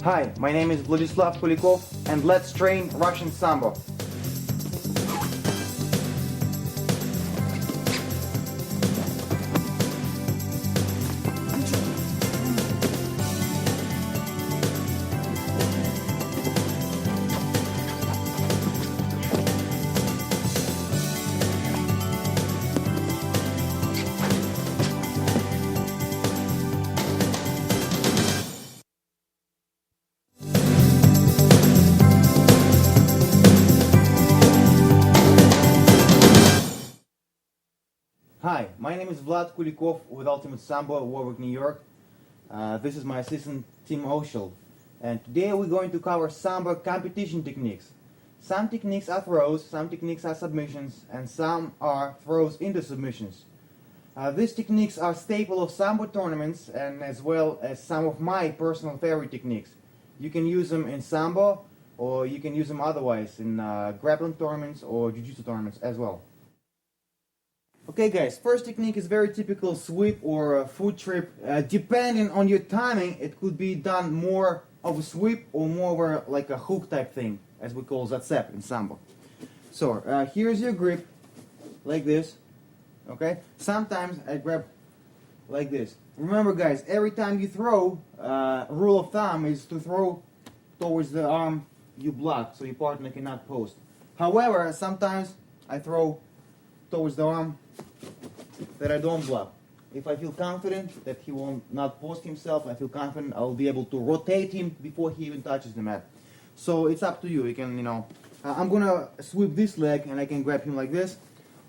Hi, my name is Vladislav Koulikov, and let's train Russian Sambo. Hi, my name is Vlad Koulikov with Ultimate Sambo, Warwick, New York. This is my assistant Tim Oshel, and today we're going to cover Sambo competition techniques. Some techniques are throws, some techniques are submissions, and some are throws into submissions. These techniques are staple of Sambo tournaments and as well as some of my personal favorite techniques. You can use them in Sambo or you can use them otherwise in grappling tournaments or jiu-jitsu tournaments as well. Okay guys, first technique is very typical sweep or foot trip. Depending on your timing, it could be done more of a sweep or more of like a hook type thing, as we call zatsep in Sambo. So here's your grip, like this, okay? Sometimes I grab like this. Remember guys, every time you throw, rule of thumb is to throw towards the arm you block, so your partner cannot post. However, sometimes I throw towards the arm that I don't block. If I feel confident that he will not post himself, I feel confident I'll be able to rotate him before he even touches the mat. So it's up to you. You can, I'm gonna sweep this leg and I can grab him like this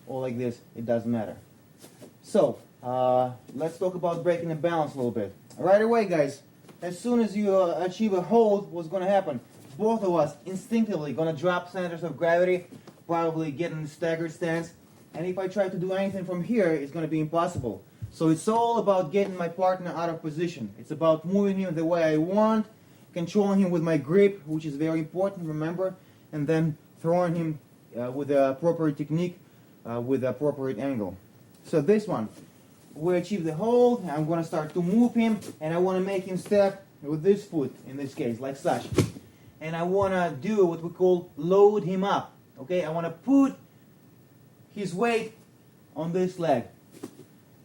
or like this. It doesn't matter. So let's talk about breaking the balance a little bit. Right away, guys. As soon as you achieve a hold, what's gonna happen? Both of us instinctively gonna drop centers of gravity, probably get in the staggered stance. And if I try to do anything from here, it's going to be impossible. So it's all about getting my partner out of position. It's about moving him the way I want, controlling him with my grip, which is very important, remember, and then throwing him with the appropriate technique, with the appropriate angle. So this one, we achieve the hold, I'm going to start to move him, and I want to make him step with this foot, in this case, like such. And I want to do what we call load him up, okay? I want to put his weight on this leg,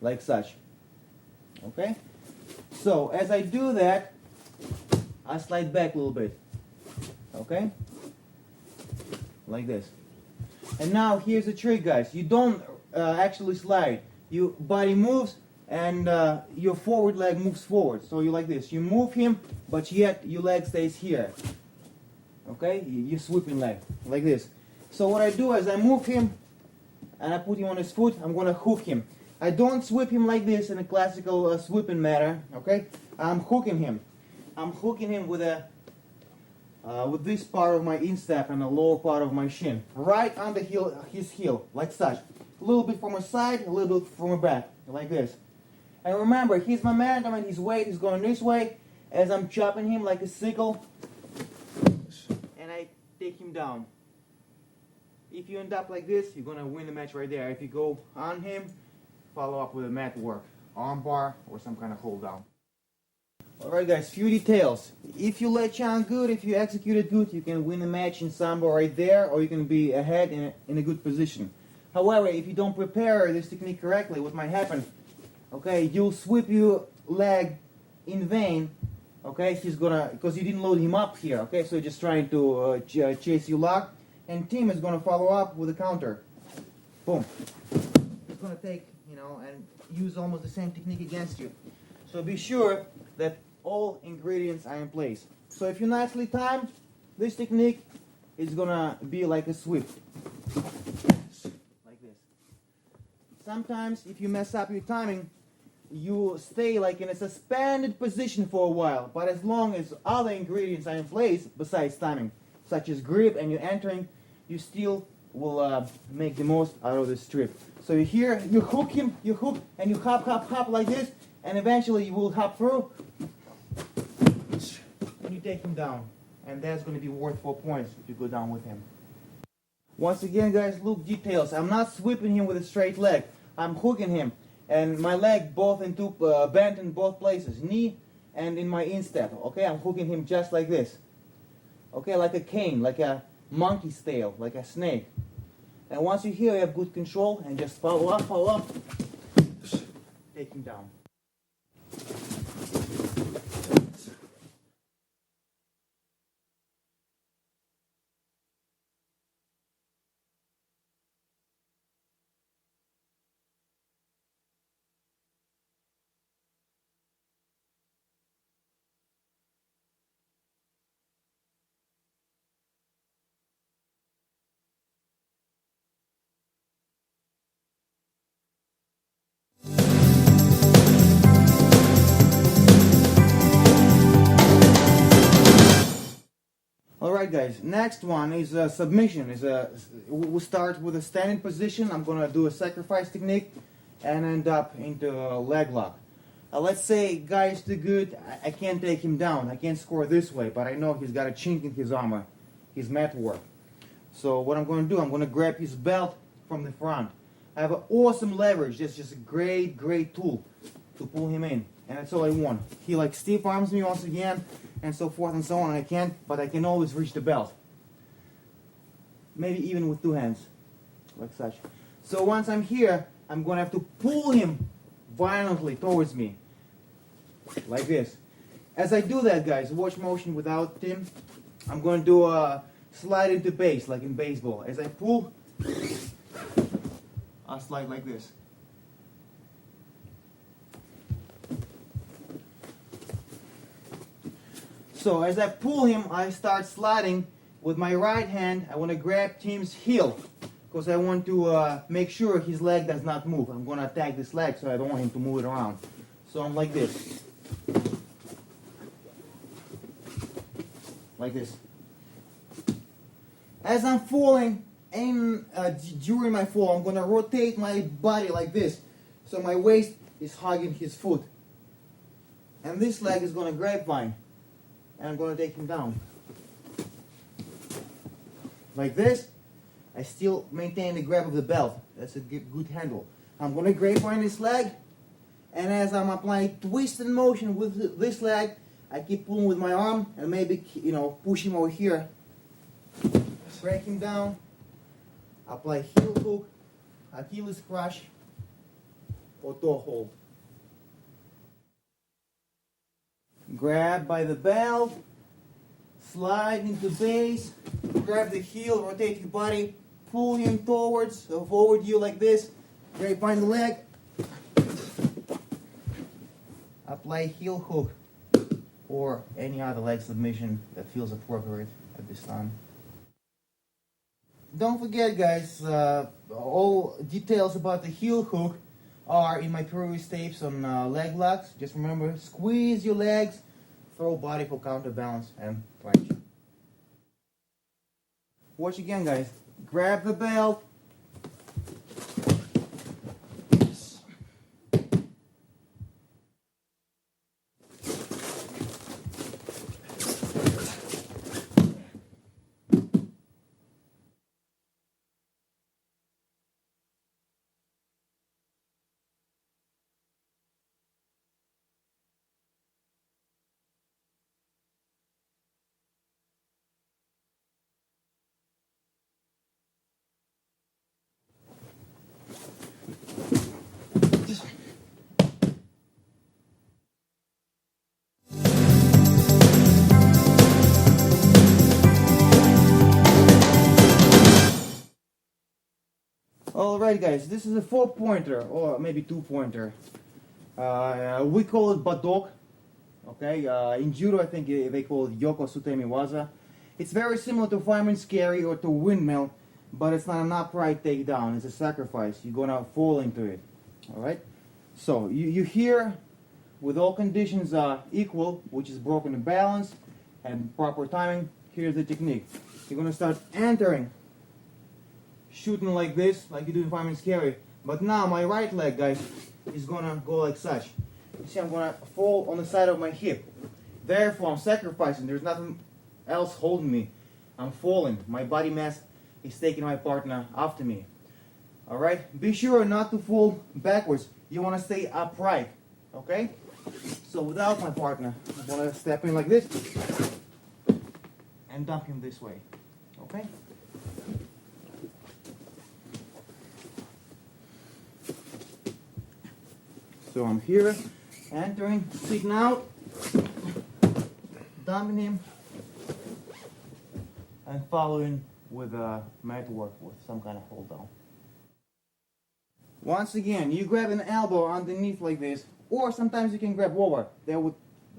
like such. Okay? So, as I do that, I slide back a little bit. Okay? Like this. And now, here's the trick, guys. You don't actually slide. Your body moves, and your forward leg moves forward. So, you like this. You move him, but yet your leg stays here. Okay? Your sweeping leg, like this. So, what I do is I move him, and I put him on his foot, I'm going to hook him. I don't sweep him like this in a classical sweeping manner, okay? I'm hooking him. I'm hooking him with this part of my instep and the lower part of my shin, right under his heel, like such. A little bit from the side, a little bit from the back, like this. And remember, his momentum and his weight is going this way as I'm chopping him like a sickle, and I take him down. If you end up like this, you're going to win the match right there. If you go on him, follow up with a mat work, arm bar, or some kind of hold down. Alright guys, few details. If you lay on good, if you execute it good, you can win the match in Sambo right there, or you can be ahead in a good position. However, if you don't prepare this technique correctly, what might happen, okay, you'll sweep your leg in vain, okay, because you didn't load him up here, okay, so you're just trying to chase your lock. And Tim is going to follow up with a counter. Boom. He's going to take, and use almost the same technique against you. So be sure that all ingredients are in place. So if you nicely time, this technique is going to be like a sweep. Like this. Sometimes if you mess up your timing, you stay like in a suspended position for a while. But as long as other ingredients are in place, besides timing, such as grip and you're entering, you still will make the most out of this trip. So you here, you hook him, you hook, and you hop, hop, hop like this, and eventually you will hop through, and you take him down. And that's going to be worth 4 points if you go down with him. Once again, guys, look details. I'm not sweeping him with a straight leg. I'm hooking him, and my leg both bent in both places, knee and in my instep. Okay, I'm hooking him just like this. Okay, like a cane, like a monkey's tail, like a snake. And once you're here, you have good control, and just follow up, take him down. Alright guys, next one is submission. We start with a standing position. I'm going to do a sacrifice technique and end up into a leg lock. Let's say guy is too good, I can't take him down. I can't score this way, but I know he's got a chink in his armor, his mat work. So what I'm going to do, I'm going to grab his belt from the front. I have an awesome leverage, just a great tool to pull him in. And that's all I want. He like stiff arms me once again, and so forth and so on. I can't, but I can always reach the belt. Maybe even with two hands, like such. So once I'm here, I'm going to have to pull him violently towards me, like this. As I do that, guys, watch motion without him. I'm going to do a slide into base, like in baseball. As I pull, I'll slide like this. So as I pull him, I start sliding with my right hand. I want to grab Tim's heel because I want to make sure his leg does not move. I'm going to attack this leg, so I don't want him to move it around. So I'm like this. Like this. As I'm falling, during my fall, I'm going to rotate my body like this. So my waist is hugging his foot. And this leg is going to grapevine. And I'm going to take him down. Like this. I still maintain the grab of the belt. That's a good handle. I'm going to grapevine this leg. And as I'm applying twist and motion with this leg, I keep pulling with my arm and maybe, push him over here. Break him down. Apply heel hook, Achilles crush, or toe hold. Grab by the belt, slide into base, grab the heel, rotate your body, pull him towards, forward you like this, grapevine the leg, apply heel hook, or any other leg submission that feels appropriate at this time. Don't forget, guys, all details about the heel hook are in my previous tapes on leg locks. Just remember, squeeze your legs, throw body for counterbalance, and planche. Watch again, guys. Grab the belt. Alright guys, this is a 4-pointer, or maybe 2-pointer. We call it badok. Okay, in judo I think they call it yoko sutemi waza. It's very similar to fireman's carry or to windmill, but it's not an upright takedown, it's a sacrifice. You're gonna fall into it. Alright? So, you here, with all conditions equal, which is broken balance and proper timing, here's the technique. You're gonna start entering, shooting like this, like you do in fireman's carry. But now my right leg, guys, is gonna go like such. You see, I'm gonna fall on the side of my hip. Therefore, I'm sacrificing. There's nothing else holding me. I'm falling. My body mass is taking my partner after me. Alright? Be sure not to fall backwards. You wanna stay upright. Okay? So without my partner, I'm gonna step in like this and dump him this way. Okay? So I'm here, entering, sticking out, dumping him, and following with a mat work with some kind of hold down. Once again, you grab an elbow underneath like this, or sometimes you can grab over. That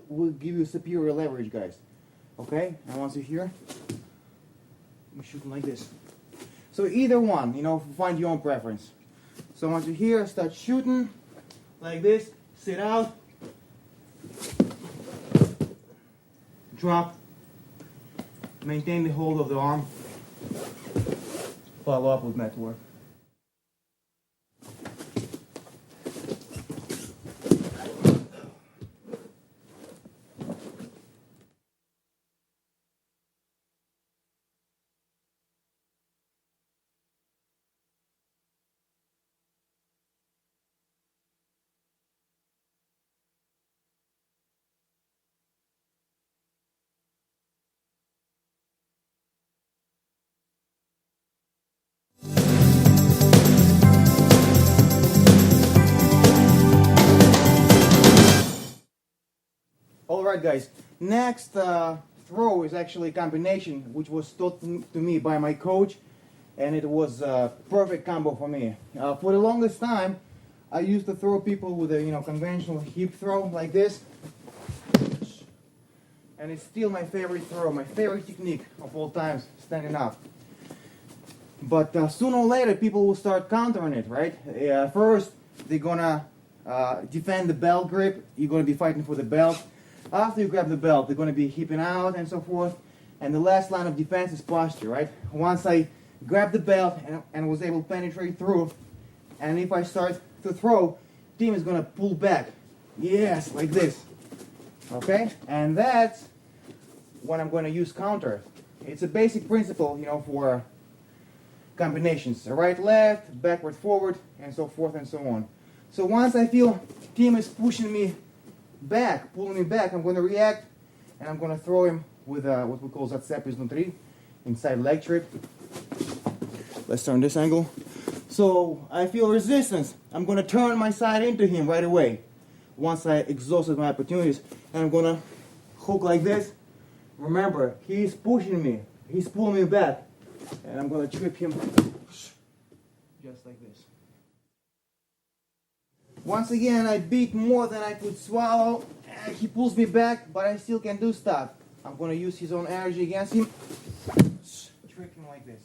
would give you superior leverage, guys. Okay? And once you're here, you're shooting like this. So either one, you know, find your own preference. So once you're here, start shooting like this, sit out, drop, maintain the hold of the arm, follow up with mat work. Alright guys, next throw is actually a combination which was taught to me by my coach, and it was a perfect combo for me. For the longest time I used to throw people with a conventional hip throw like this, and it's still my favorite throw, my favorite technique of all times, standing up. But sooner or later people will start countering it, right? First they're gonna defend the belt grip, you're gonna be fighting for the belt. After you grab the belt, they're going to be hipping out and so forth. And the last line of defense is posture, right? Once I grab the belt and was able to penetrate through, and if I start to throw, team is going to pull back. Yes, like this. Okay? And that's when I'm going to use counter. It's a basic principle, for combinations. Right, left, backward, forward, and so forth and so on. So once I feel team is pushing me back, pulling me back, I'm going to react, and I'm going to throw him with what we call zацеп iznutri, inside leg trip. Let's turn this angle. So I feel resistance. I'm going to turn my side into him right away once I exhausted my opportunities, and I'm going to hook like this. Remember, he's pushing me, he's pulling me back, and I'm going to trip him just like this. Once again, I beat more than I could swallow. He pulls me back, but I still can do stuff. I'm going to use his own energy against him. Trip him like this.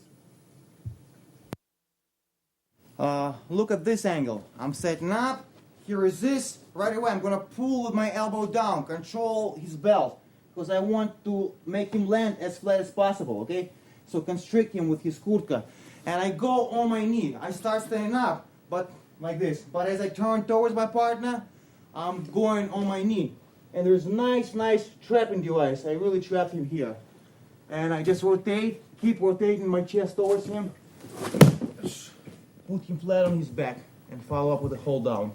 Look at this angle. I'm setting up. He resists. Right away, I'm going to pull with my elbow down, control his belt, because I want to make him land as flat as possible, okay? So constrict him with his kurtka. And I go on my knee. I start standing up, but like this. But as I turn towards my partner, I'm going on my knee. And there's nice trapping device. I really trapped him here. And I just rotate, keep rotating my chest towards him. Put him flat on his back and follow up with a hold down.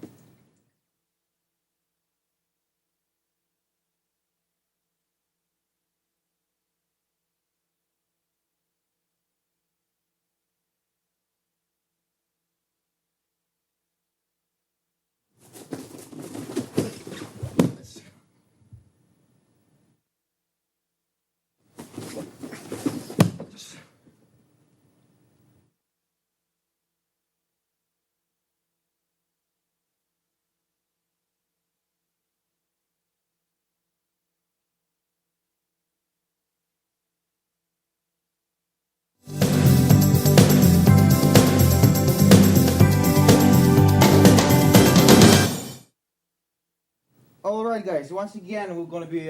Alright guys, once again we're going to be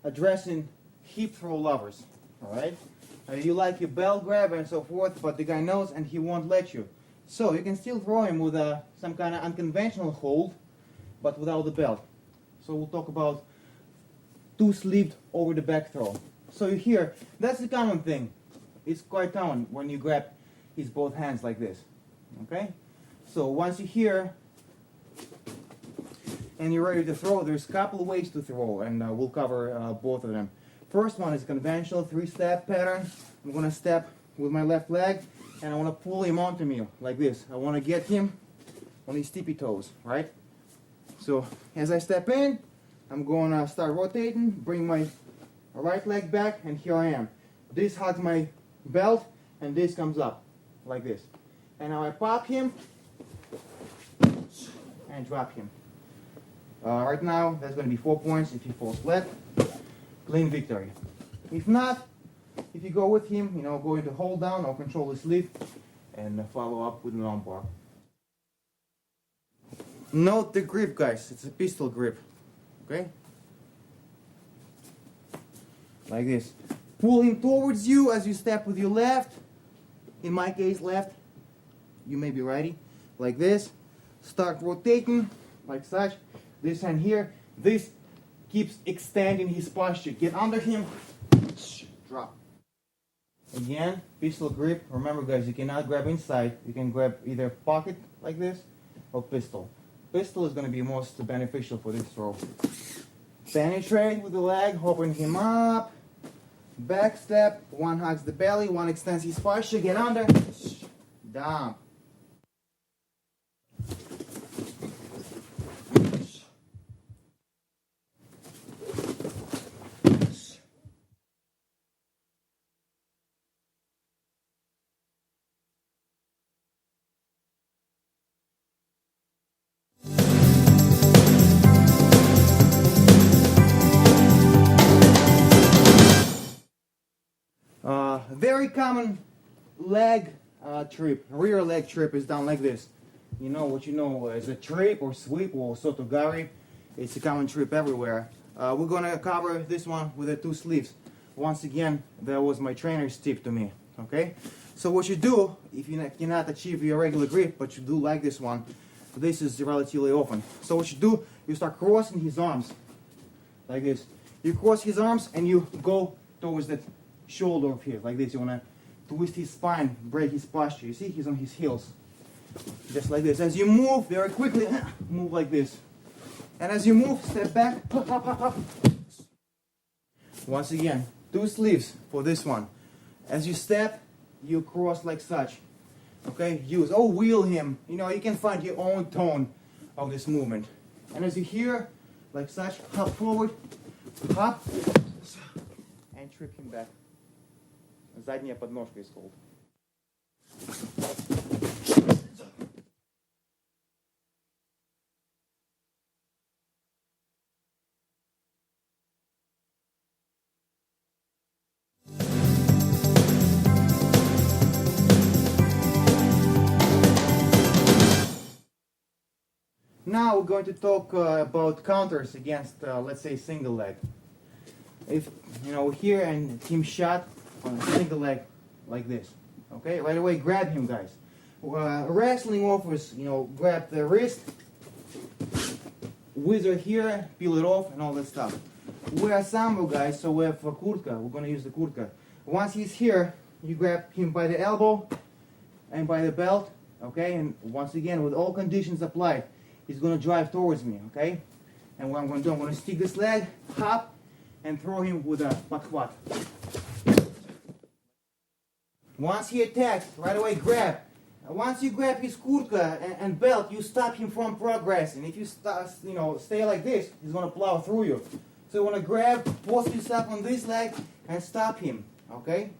addressing hip throw lovers. Alright? You like your belt grab and so forth, but the guy knows and he won't let you. So you can still throw him with some kind of unconventional hold, but without the belt. So we'll talk about two-sleeved over the back throw. So you hear, that's the common thing. It's quite common when you grab his both hands like this. Okay? So once you hear, and you're ready to throw, there's a couple of ways to throw, and we'll cover both of them. First one is a conventional 3-step pattern. I'm going to step with my left leg, and I want to pull him onto me like this. I want to get him on his tippy toes, right? So as I step in, I'm going to start rotating, bring my right leg back, and here I am. This hugs my belt, and this comes up like this. And now I pop him and drop him. Right now, that's going to be 4 points if he falls flat. Clean victory. If not, if you go with him, go into hold down or control the sleeve and follow up with an arm bar. Note the grip, guys. It's a pistol grip. Okay? Like this. Pull him towards you as you step with your left. In my case, left. You may be righty. Like this. Start rotating like such. This hand here. This keeps extending his posture. Get under him. Drop. Again, pistol grip. Remember, guys, you cannot grab inside. You can grab either pocket like this or pistol. Pistol is going to be most beneficial for this throw. Penetrate with the leg, open him up. Back step. One hugs the belly, one extends his posture. Get under. Down. Very common leg trip, rear leg trip is done like this. You know what you know as a trip or sweep or sotogari. It's a common trip everywhere. We're gonna cover this one with the 2 sleeves. Once again, that was my trainer's tip to me. Okay, so what you do if you cannot achieve your regular grip, but you do like this one, this is relatively often. So what you do, you start crossing his arms like this. You cross his arms and you go towards that shoulder of his, like this. You want to twist his spine, break his posture. You see, he's on his heels. Just like this. As you move very quickly, move like this. And as you move, step back. Once again, 2 sleeves for this one. As you step, you cross like such. Okay, wheel him. You can find your own tone of this movement. And as you hear, like such, hop forward, hop, and trip him back. Задняя подножка is called. Now we're going to talk about counters against, let's say, single leg. If here and team shot on a single leg like this, okay, right away grab him, guys. Wrestling offers, grab the wrist, wizard here, peel it off, and all that stuff. We are Sambo guys, so we have a kurtka. We're going to use the kurtka. Once he's here, you grab him by the elbow and by the belt, okay, and once again, with all conditions applied, he's going to drive towards me, okay. And what I'm going to do, I'm going to stick this leg, hop, and throw him with a pakhvat. Once he attacks, right away grab. Once you grab his kurtka and belt, you stop him from progressing. If you stay like this, he's going to plow through you. So you want to grab, post yourself on this leg, and stop him, okay?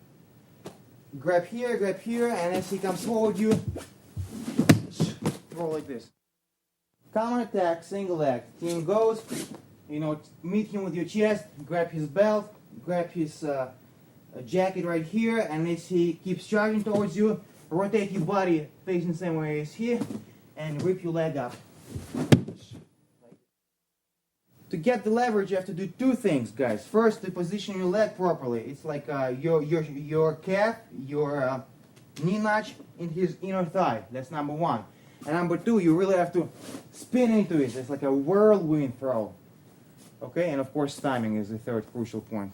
Grab here, and as he comes forward, you throw like this. Counter attack, single leg. Team goes, meet him with your chest, grab his belt, grab his jacket right here, and as he keeps charging towards you, rotate your body facing the same way as here, and rip your leg up. To get the leverage, you have to do 2 things, guys. First, to position your leg properly. It's like your calf, your knee notch in his inner thigh. That's number 1. And number 2, you really have to spin into it. It's like a whirlwind throw. Okay, and of course timing is the 3rd crucial point.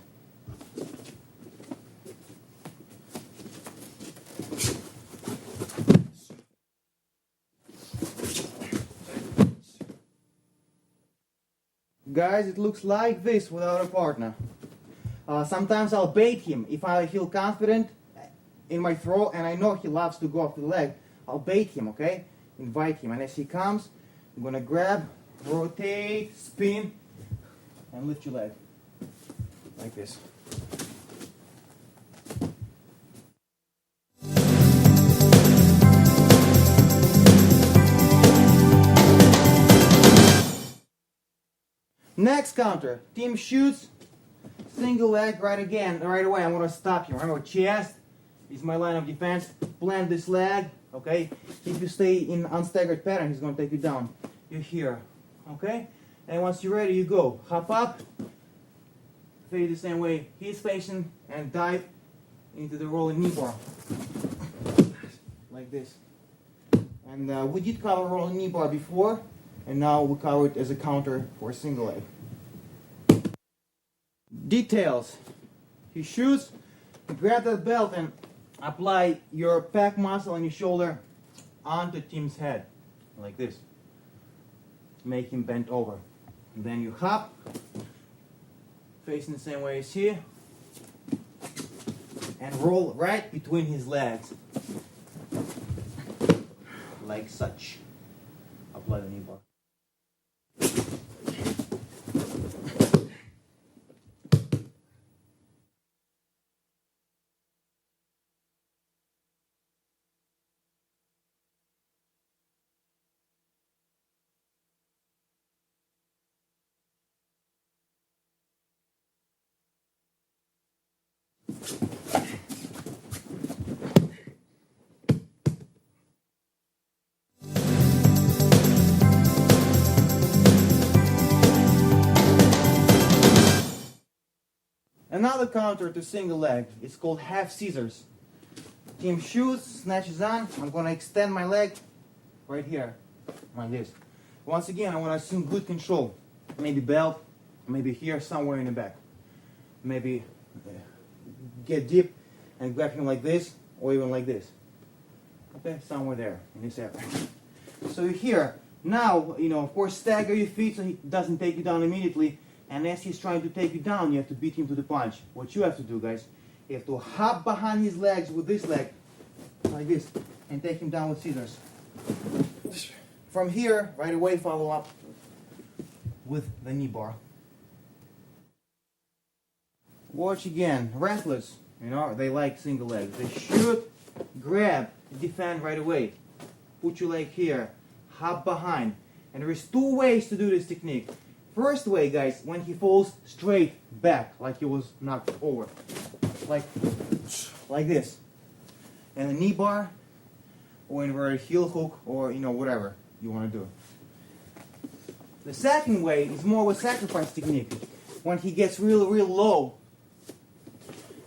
guys, it looks like this without a partner. Sometimes I'll bait him if I feel confident in my throw and I know he loves to go off the leg. I'll bait him, okay? Invite him, and as he comes, I'm gonna grab, rotate, spin, and lift your leg like this. Next counter, team shoots, single leg right away. I'm gonna stop him. Remember, chest is my line of defense. Plant this leg, okay? If you stay in unstaggered pattern, he's gonna take you down. You're here, okay? And once you're ready, you go. Hop up, face the same way he's facing, and dive into the rolling knee bar. Like this. And we did cover rolling knee bar before, and now we cover it as a counter for a single leg. Details. He shoots, grab that belt and apply your pec muscle on your shoulder onto Tim's head, like this. Make him bend over. And then you hop, facing the same way as he, and roll right between his legs, like such. Apply the knee bar. Another counter to single leg is called half scissors. Team shoots, snatches on. I'm going to extend my leg right here, like this. Once again, I want to assume good control. Maybe belt, maybe here, somewhere in the back. Maybe get deep and grab him like this, or even like this. Okay, somewhere there in this area. So you're here. Now, of course, stagger your feet so he doesn't take you down immediately. And as he's trying to take you down, you have to beat him to the punch. What you have to do, guys, you have to hop behind his legs with this leg, like this, and take him down with scissors. From here, right away, follow up with the knee bar. Watch again. Wrestlers, they like single legs. They shoot, grab, defend right away. Put your leg here, hop behind. And there is two ways to do this technique. First way, guys, when he falls straight back, like he was knocked over. Like this. And a knee bar, or a heel hook, or whatever you want to do. The second way is more of a sacrifice technique. When he gets real low.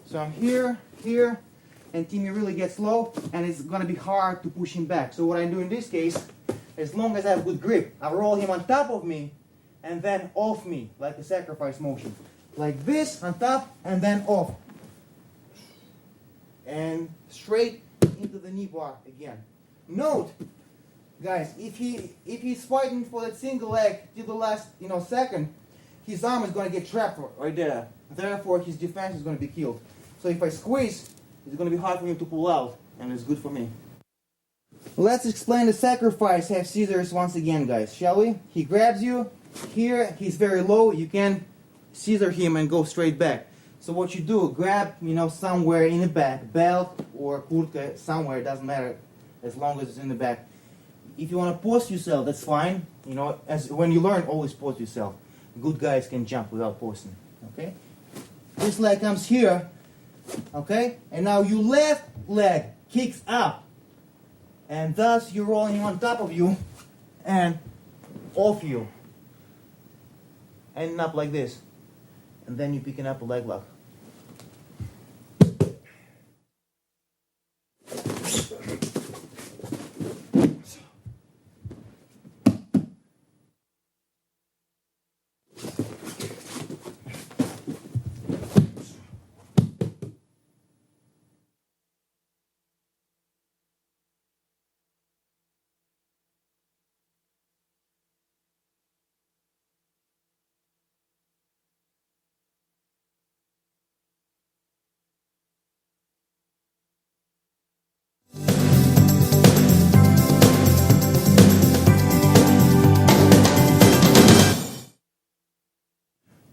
So I'm here, and Timmy really gets low, and it's going to be hard to push him back. So what I do in this case, as long as I have good grip, I roll him on top of me, and then off me, like a sacrifice motion. Like this, on top, and then off. And straight into the knee bar again. Note, guys, if he's fighting for that single leg till the last, second, his arm is going to get trapped right there. Therefore, his defense is going to be killed. So if I squeeze, it's going to be hard for him to pull out, and it's good for me. Let's explain the sacrifice half scissors once again, guys, shall we? He grabs you. Here, he's very low. You can scissor him and go straight back. So what you do, grab, somewhere in the back, belt or kurtka, somewhere, it doesn't matter, as long as it's in the back. If you want to post yourself, that's fine. As when you learn, always post yourself. Good guys can jump without posting. Okay? This leg comes here. Okay? And now your left leg kicks up. And thus you're rolling him on top of you and off you. And up like this. And then you're picking up a leg lock.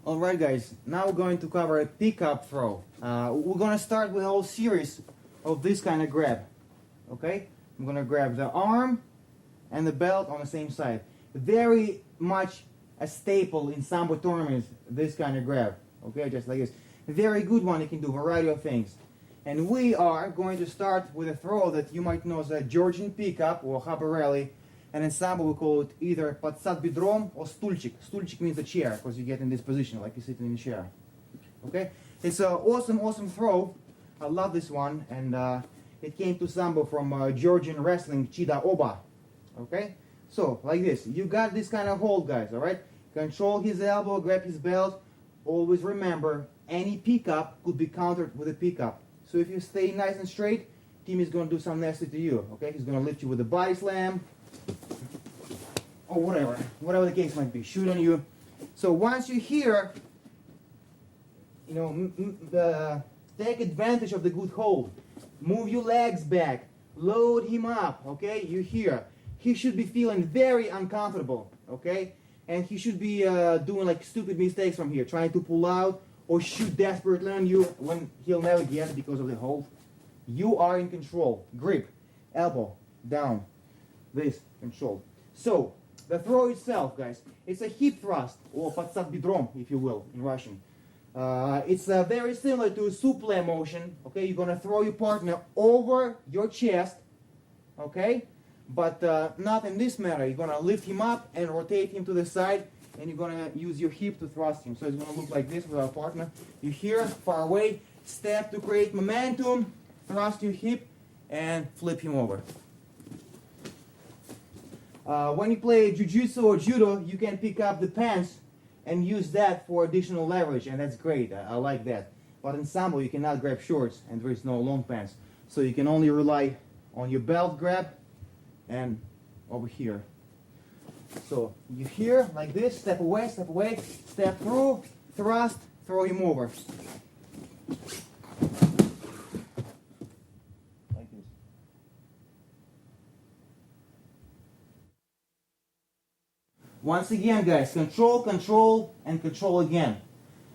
Alright guys, now we're going to cover a pickup throw. We're going to start with a whole series of this kind of grab. Okay? I'm going to grab the arm and the belt on the same side. Very much a staple in Sambo tournaments, this kind of grab. Okay, just like this. A very good one, you can do a variety of things. And we are going to start with a throw that you might know as a Georgian pickup or habarelli. And in Sambo we call it either patsat bidrom or stulchik. Stulchik means a chair, because you get in this position like you're sitting in a chair. Okay? It's an awesome throw. I love this one, and it came to Sambo from Georgian wrestling Chida Oba. Okay? So, like this. You got this kind of hold, guys, alright? Control his elbow, grab his belt. Always remember, any pickup could be countered with a pickup. So if you stay nice and straight, team is going to do something nasty to you. Okay? He's going to lift you with a body slam. Or whatever the case might be, shoot on you. So once you're here, you know, take advantage of the good hold. Move your legs back, load him up, okay? You're here. He should be feeling very uncomfortable, okay? And he should be doing like stupid mistakes from here, trying to pull out or shoot desperately on you when he'll never get it because of the hold. You are in control. Grip, elbow, down, this, control. So, the throw itself, guys, it's a hip thrust, or patsat bidrom, if you will, in Russian. It's very similar to a suplex motion. Okay, you're gonna throw your partner over your chest, okay, but not in this manner. You're gonna lift him up and rotate him to the side, and you're gonna use your hip to thrust him. So it's gonna look like this with our partner. You're here, far away, step to create momentum, thrust your hip, and flip him over. When you play jiu-jitsu or judo, you can pick up the pants and use that for additional leverage, and that's great. I like that. But in Sambo, you cannot grab shorts, and there is no long pants. So you can only rely on your belt grab and over here. So you here, like this, step away, step through, thrust, throw him over. Once again, guys, control, and control again.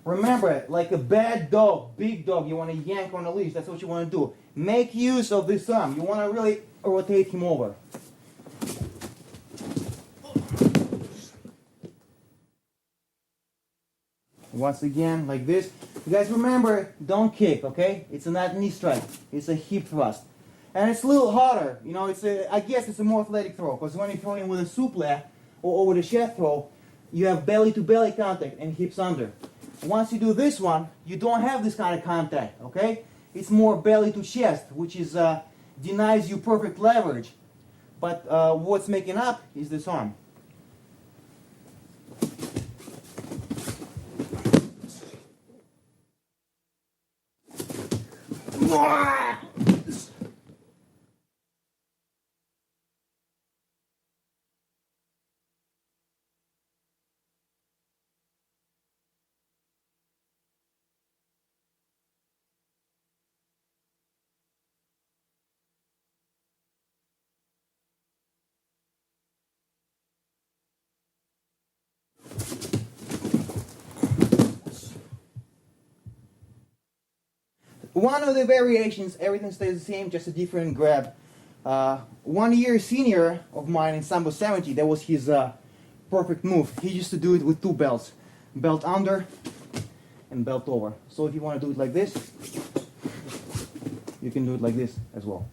Remember, like a bad dog, big dog, you want to yank on the leash. That's what you want to do. Make use of this arm. You want to really rotate him over. Once again, like this. You guys remember, don't kick, okay? It's not knee strike. It's a hip thrust. And it's a little harder. You know, I guess it's a more athletic throw, because when you're throwing with a suplex, or with a chest throw, you have belly-to-belly contact and hips under. Once you do this one, you don't have this kind of contact, okay? It's more belly-to-chest, which is denies you perfect leverage. But what's making up is this arm. One of the variations, everything stays the same, just a different grab. 1 year senior of mine in Sambo 70, that was his perfect move. He used to do it with two belts. Belt under and belt over. So if you want to do it like this, you can do it like this as well.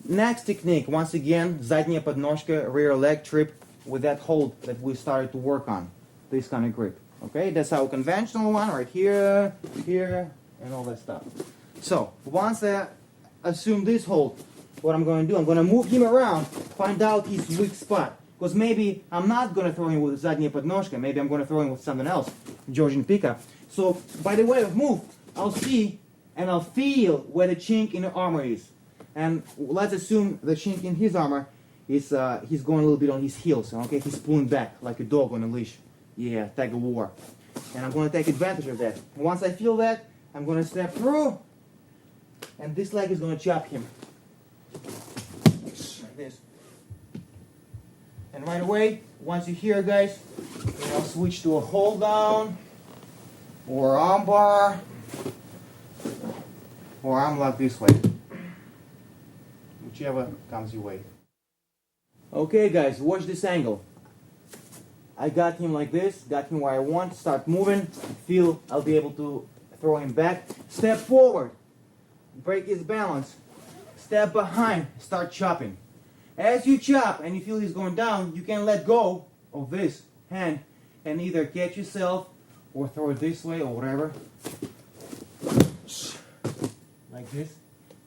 Next technique, once again, задняя подножка, rear leg trip with that hold that we started to work on. This kind of grip. Okay, that's our conventional one right here, here, and all that stuff. So, once I assume this hold, what I'm going to do, I'm going to move him around, find out his weak spot. Because maybe I'm not going to throw him with задняя подножка, maybe I'm going to throw him with something else, Georgian pickup. So, by the way of move, I'll see and I'll feel where the chink in the armor is. And let's assume the chink in his armor is he's going a little bit on his heels. Okay, he's pulling back like a dog on a leash. Yeah, tag of war. And I'm going to take advantage of that. Once I feel that, I'm going to step through, and this leg is going to chop him. like this. And right away, once you're here, guys, switch to a hold down, or arm bar, or arm lock this way. Whichever comes your way. Okay guys, watch this angle. I got him like this, got him where I want, start moving, feel I'll be able to throw him back. Step forward, break his balance. Step behind, start chopping. As you chop and you feel he's going down, you can let go of this hand and either catch yourself or throw it this way or whatever. Like this.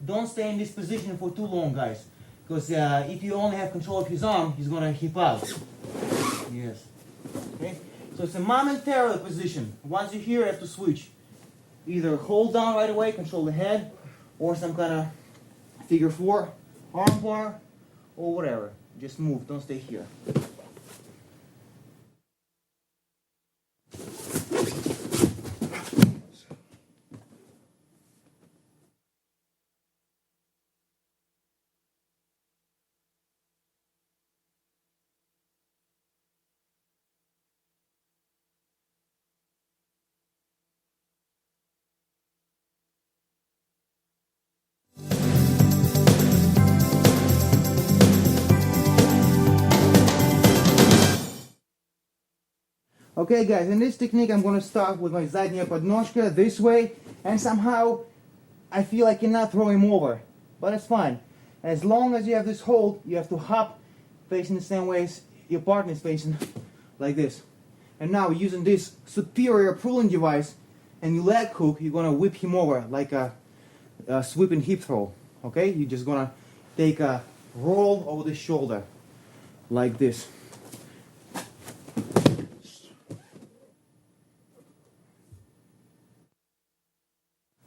Don't stay in this position for too long, guys, because if you only have control of his arm, he's going to hip out. Yes. Okay? So it's a momentary position. Once you're here, you have to switch. Either hold down right away, control the head, or some kind of figure four, arm bar, or whatever. Just move, don't stay here. Okay guys, in this technique I'm going to start with my задняя подножка this way, and somehow I feel I cannot throw him over, but it's fine. As long as you have this hold, you have to hop facing the same way as your partner is facing, like this. And now using this superior pulling device and your leg hook, you're going to whip him over like a sweeping hip throw. Okay, you're just going to take a roll over the shoulder like this.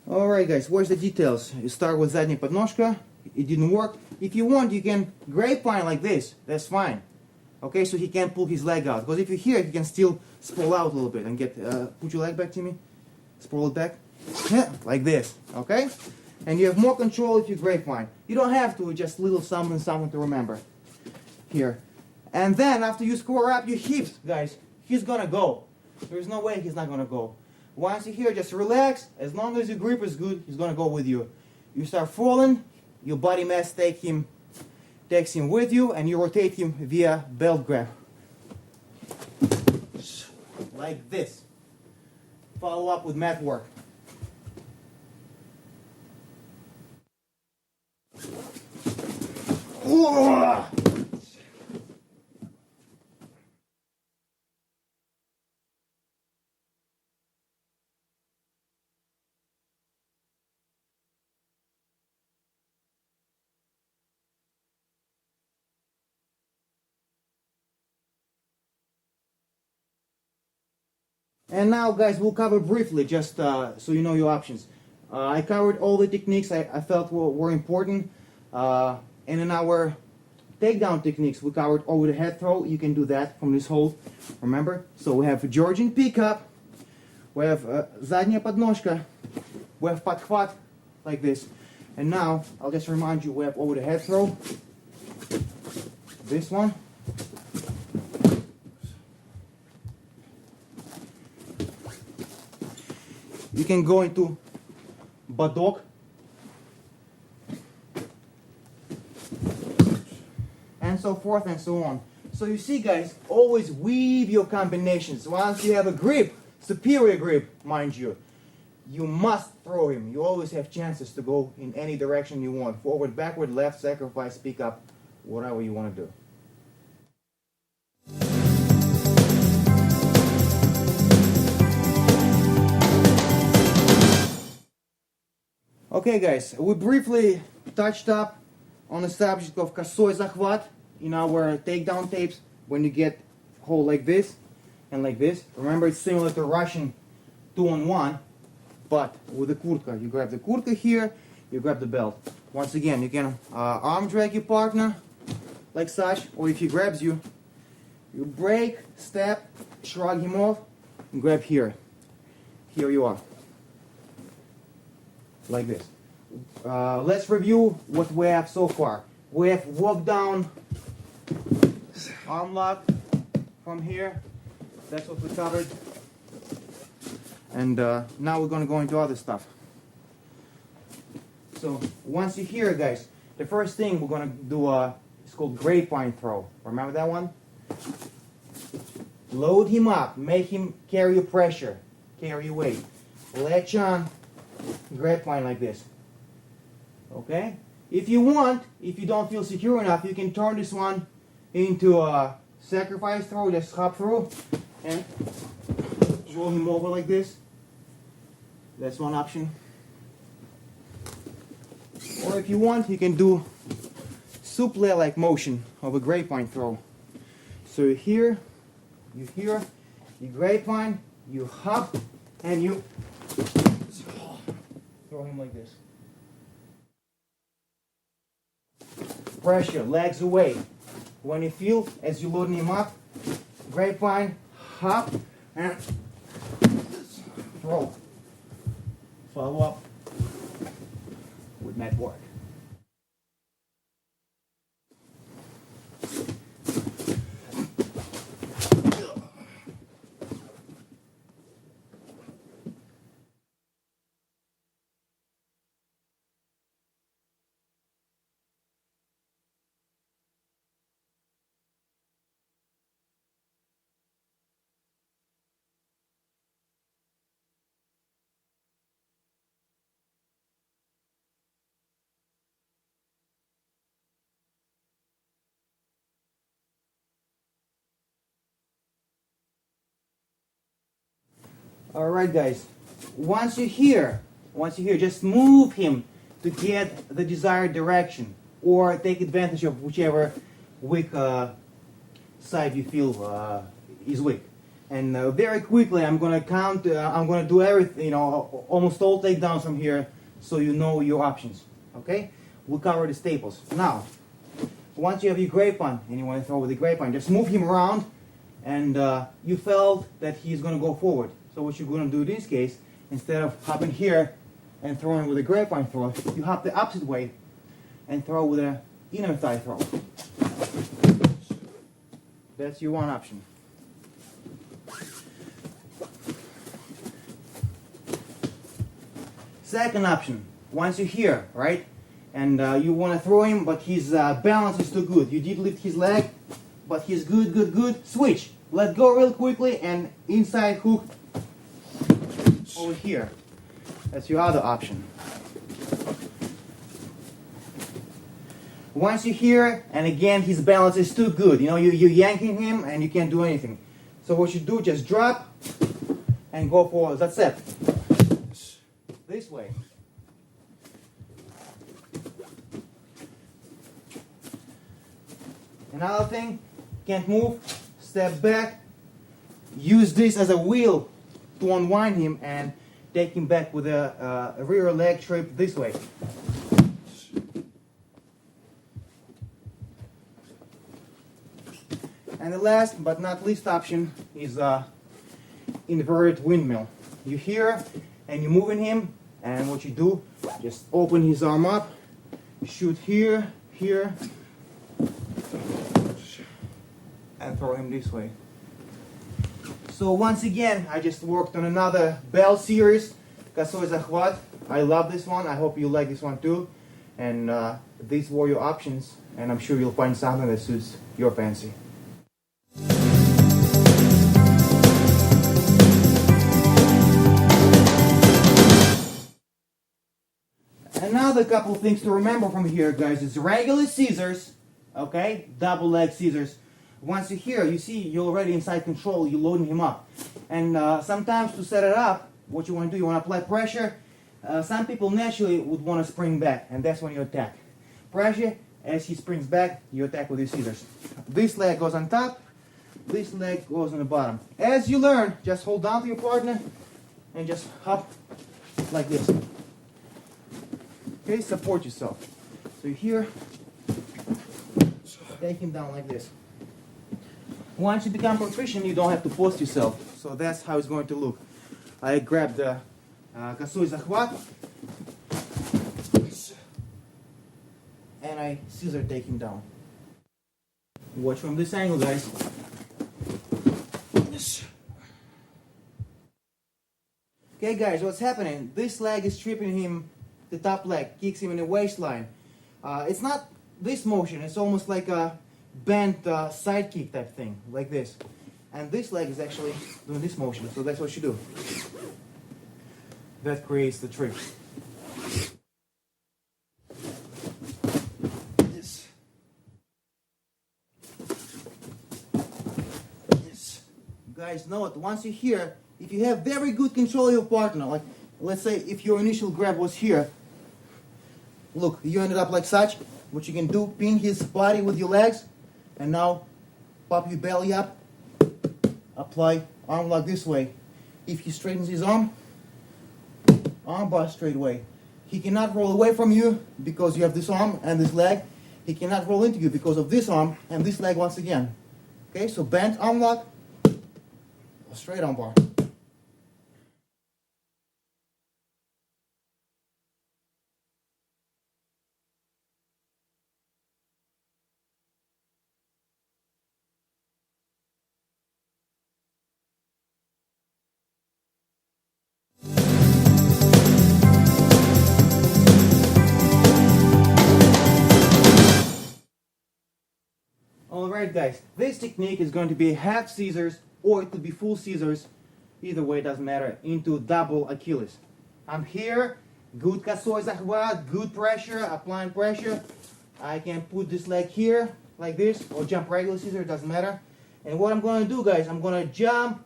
Alright guys, watch the details. You start with задняя подножка. It didn't work. If you want, you can grapevine like this. That's fine. Okay, so he can't pull his leg out. Because if you're here, he can still sprawl out a little bit and get... put your leg back to me. Sprawl it back. Yeah, like this. Okay? And you have more control if you grapevine. You don't have to, just little something to remember. Here. And then, after you square up your hips, guys, he's gonna go. There's no way he's not gonna go. Once you're here, just relax. As long as your grip is good, he's gonna go with you. You start falling, your body mass takes him with you, and you rotate him via belt grab. Like this. Follow up with mat work. And now guys, we'll cover briefly, just so you know your options. I covered all the techniques I felt were important. And in our takedown techniques, we covered over the head throw. You can do that from this hold, remember? So we have Georgian pickup, we have задняя подножка, we have подхват, like this. And now, I'll just remind you, we have over the head throw, this one. You can go into badok, and so forth and so on. So you see guys, always weave your combinations. Once you have a grip, superior grip, mind you, you must throw him. You always have chances to go in any direction you want. Forward, backward, left, sacrifice, pick up, whatever you want to do. Okay guys, we briefly touched up on the subject of косой захват in our takedown tapes. When you get hold like this and like this, remember it's similar to Russian 2-on-1, but with the kurtka. You grab the kurtka here, you grab the belt. Once again, you can arm drag your partner like such, or if he grabs you, you break, step, shrug him off, and grab here. Here you are. Like this. Let's review what we have so far. We have walk down arm lock from here. That's what we covered. And now we're going to go into other stuff. So once you're here, guys, the first thing we're going to do is called grapevine throw. Remember that one? Load him up. Make him carry your pressure. Carry your weight. Latch on. Grapevine like this. Okay? If you want, if you don't feel secure enough, you can turn this one into a sacrifice throw. Just hop through and roll him over like this. That's one option. Or if you want, you can do souffle-like motion of a grapevine throw. So you're here, you grapevine, you hop, and you throw him like this. Pressure, legs away. When you feel, as you're loading him up, grapevine, hop, and throw. Follow up with mat work. Alright guys, once you're here, just move him to get the desired direction or take advantage of whichever weak side you feel is weak. And very quickly I'm going to count, I'm going to do everything, almost all takedowns from here so you know your options. Okay? We'll cover the staples. Now, once you have your grapevine and you want to throw with the grapevine, just move him around and you felt that he's going to go forward. So what you're going to do in this case, instead of hopping here and throwing with a grapevine throw, you hop the opposite way and throw with an inner thigh throw. That's your one option. Second option, once you're here, right, and you want to throw him, but his balance is too good. You did lift his leg, but he's good. Switch. Let go real quickly and inside hook over here. That's your other option. Once you're here, and again his balance is too good, you're yanking him and you can't do anything. So what you do, just drop and go forward. That's it. This way. Another thing, can't move, step back, use this as a wheel to unwind him and take him back with a rear leg trip this way. And the last but not least option is inverted windmill. You're here and you're moving him, and what you do, just open his arm up, shoot here, and throw him this way. So once again, I just worked on another bell series, Косой захват. I love this one. I hope you like this one too. And these were your options, and I'm sure you'll find something that suits your fancy. Another couple of things to remember from here, guys, is regular scissors, okay, double leg scissors. Once you're here, you see you're already inside control, you're loading him up. And sometimes to set it up, what you want to do, you want to apply pressure. Some people naturally would want to spring back, and that's when you attack. Pressure, as he springs back, you attack with your scissors. This leg goes on top, this leg goes on the bottom. As you learn, just hold down to your partner and just hop like this. Okay, support yourself. So you're here, take him down like this. Once you become proficient, you don't have to post yourself. So that's how it's going to look. I grab the косой захват, and I scissor take him down. Watch from this angle, guys. Yes. Okay, guys, what's happening? This leg is tripping him, the top leg, kicks him in the waistline. It's not this motion, it's almost like a bent side kick type thing, like this. And this leg is actually doing this motion, so that's what you do. That creates the trick. This. This. Guys, know it. Once you're here, if you have very good control of your partner, like let's say if your initial grab was here, look, you ended up like such. What you can do, pin his body with your legs, and now pop your belly up, apply arm lock this way. If he straightens his arm bar straight away. He cannot roll away from you because you have this arm and this leg. He cannot roll into you because of this arm and this leg once again. Okay, so bent arm lock, straight arm bar. Alright guys, this technique is going to be half scissors or it could be full scissors, either way it doesn't matter, into double Achilles. I'm here, good косой захват, good pressure, applying pressure. I can put this leg here, like this, or jump regular scissors, doesn't matter. And what I'm going to do guys, I'm going to jump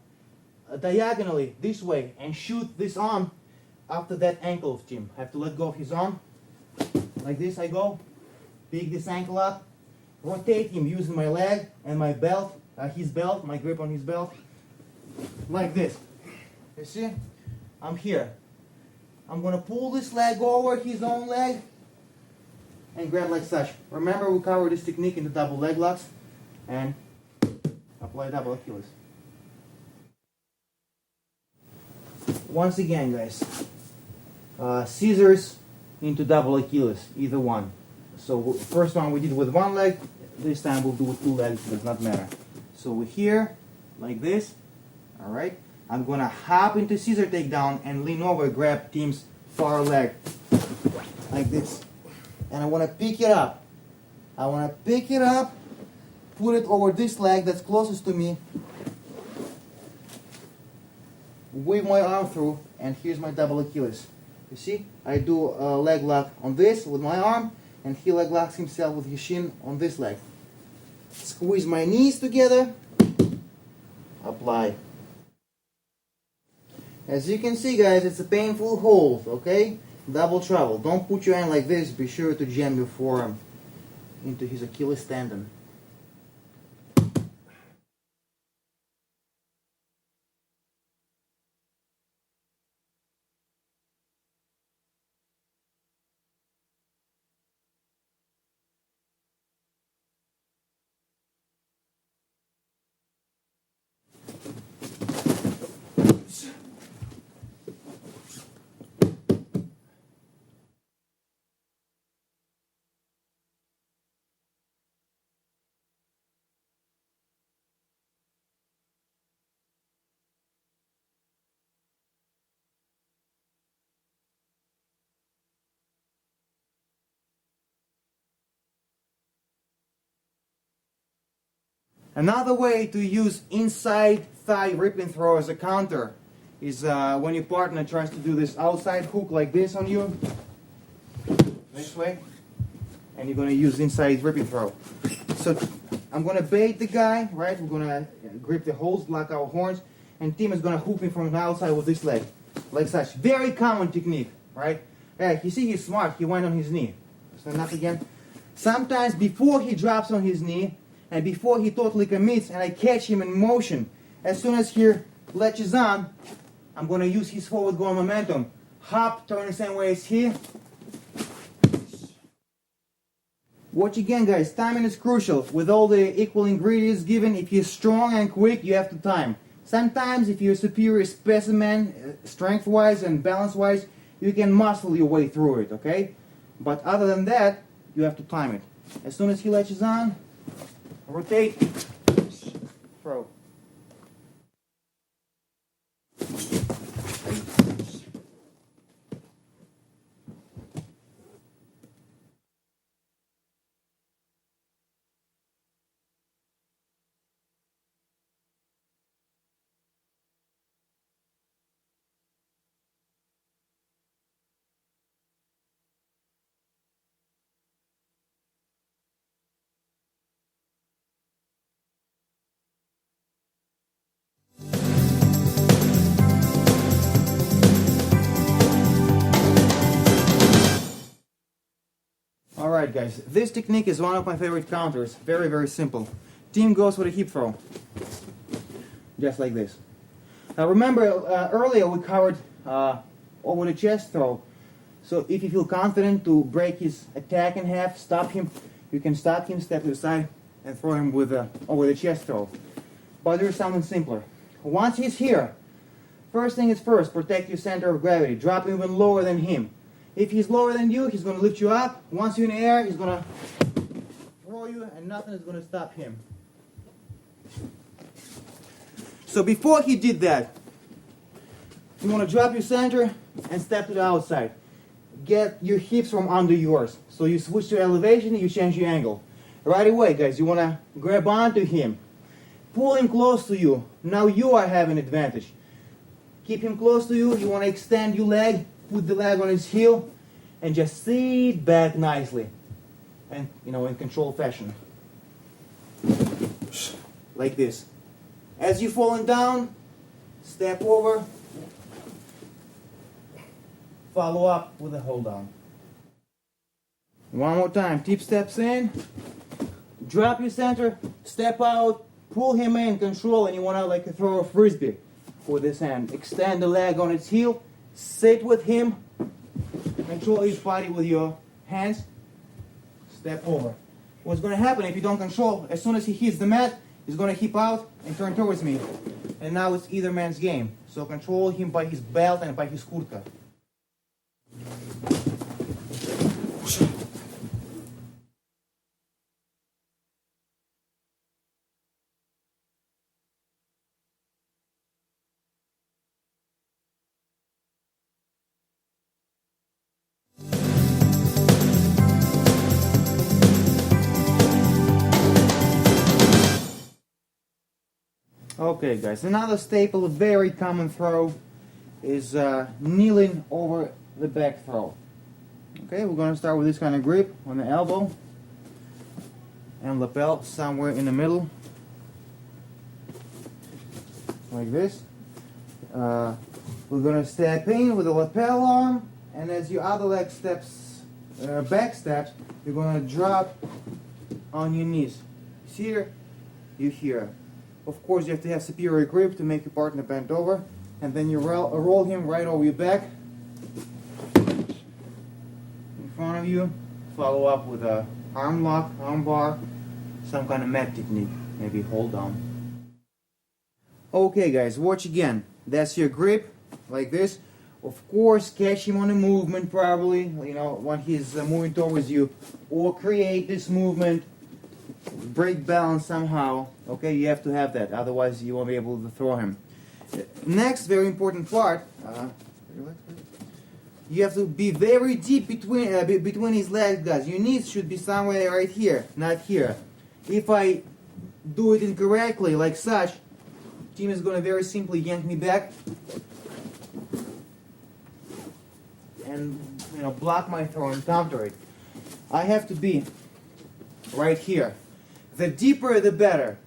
diagonally this way and shoot this arm after that ankle of Tim. I have to let go of his arm, like this I go, pick this ankle up, rotate him using my leg and my belt, his belt, my grip on his belt, like this. You see? I'm here. I'm going to pull this leg over his own leg and grab like such. Remember we covered this technique in the double leg locks and apply double Achilles. Once again guys, scissors into double Achilles, either one. So first one we did with one leg, this time we'll do with two legs, does not matter. So we're here, like this, alright. I'm gonna hop into scissor takedown and lean over, grab Tim's far leg, like this. And I wanna pick it up. I wanna pick it up, put it over this leg that's closest to me, weave my arm through, and here's my double Achilles. You see? I do a leg lock on this with my arm, and he leg locks himself with his shin on this leg. Squeeze my knees together, apply. As you can see guys, it's a painful hold, okay? Double trouble. Don't put your hand like this, be sure to jam your forearm into his Achilles tendon. Another way to use inside thigh ripping throw as a counter is when your partner tries to do this outside hook like this on you, this way, and you're going to use inside ripping throw. So I'm going to bait the guy, right? We're going to grip the hose, block our horns, and Tim is going to hook me from the outside with this leg, like such. Very common technique, right? Yeah, you see he's smart, he went on his knee. Stand up again. Sometimes before he drops on his knee, and before he totally commits and I catch him in motion, as soon as he latches on, I'm going to use his forward going momentum. Hop, turn the same way as he. Watch again guys, timing is crucial. With all the equal ingredients given, if you're strong and quick, you have to time. Sometimes if you're a superior specimen, strength-wise and balance-wise, you can muscle your way through it, okay? But other than that, you have to time it. As soon as he latches on, rotate, throw. Alright guys, this technique is one of my favorite counters. Very, very simple. Team goes with a hip throw. Just like this. Now remember, earlier we covered over the chest throw. So if you feel confident to break his attack in half, stop him, you can stop him, step to the side, and throw him with over the chest throw. But there's something simpler. Once he's here, first thing is first, protect your center of gravity. Drop him even lower than him. If he's lower than you, he's going to lift you up. Once you're in the air, he's going to throw you, and nothing is going to stop him. So before he did that, you want to drop your center and step to the outside. Get your hips from under yours. So you switch to elevation, you change your angle. Right away, guys, you want to grab onto him. Pull him close to you. Now you are having advantage. Keep him close to you. You want to extend your leg. Put the leg on his heel and just sit back nicely and in controlled fashion like this. As you're falling down, step over, follow up with a hold down. One more time. Tip steps in, drop your center, step out, pull him in, control, and you want to like throw a frisbee with this hand. Extend the leg on its heel. Sit with him, control his body with your hands, step over. What's going to happen if you don't control, as soon as he hits the mat, he's going to hip out and turn towards me. And now it's either man's game. So control him by his belt and by his kurtka. Okay guys, another staple, a very common throw is kneeling over the back throw. Okay, we're going to start with this kind of grip on the elbow and lapel somewhere in the middle, like this. We're going to step in with the lapel arm, and as your other leg steps, back steps, you're going to drop on your knees. Here, you here. Of course, you have to have superior grip to make your partner bend over, and then you roll him right over your back in front of you. Follow up with a arm lock, arm bar, some kind of mat technique, maybe hold down. Okay guys, watch again. That's your grip, like this. Of course, catch him on a movement probably, when he's moving towards you, or create this movement. Break balance somehow. Okay, you have to have that, otherwise you won't be able to throw him. Next very important part, you have to be very deep between his legs, guys. Your knees should be somewhere right here, not here. If I do it incorrectly, like such, team is going to very simply yank me back and block my throw and counter it. I have to be right here. The deeper the better,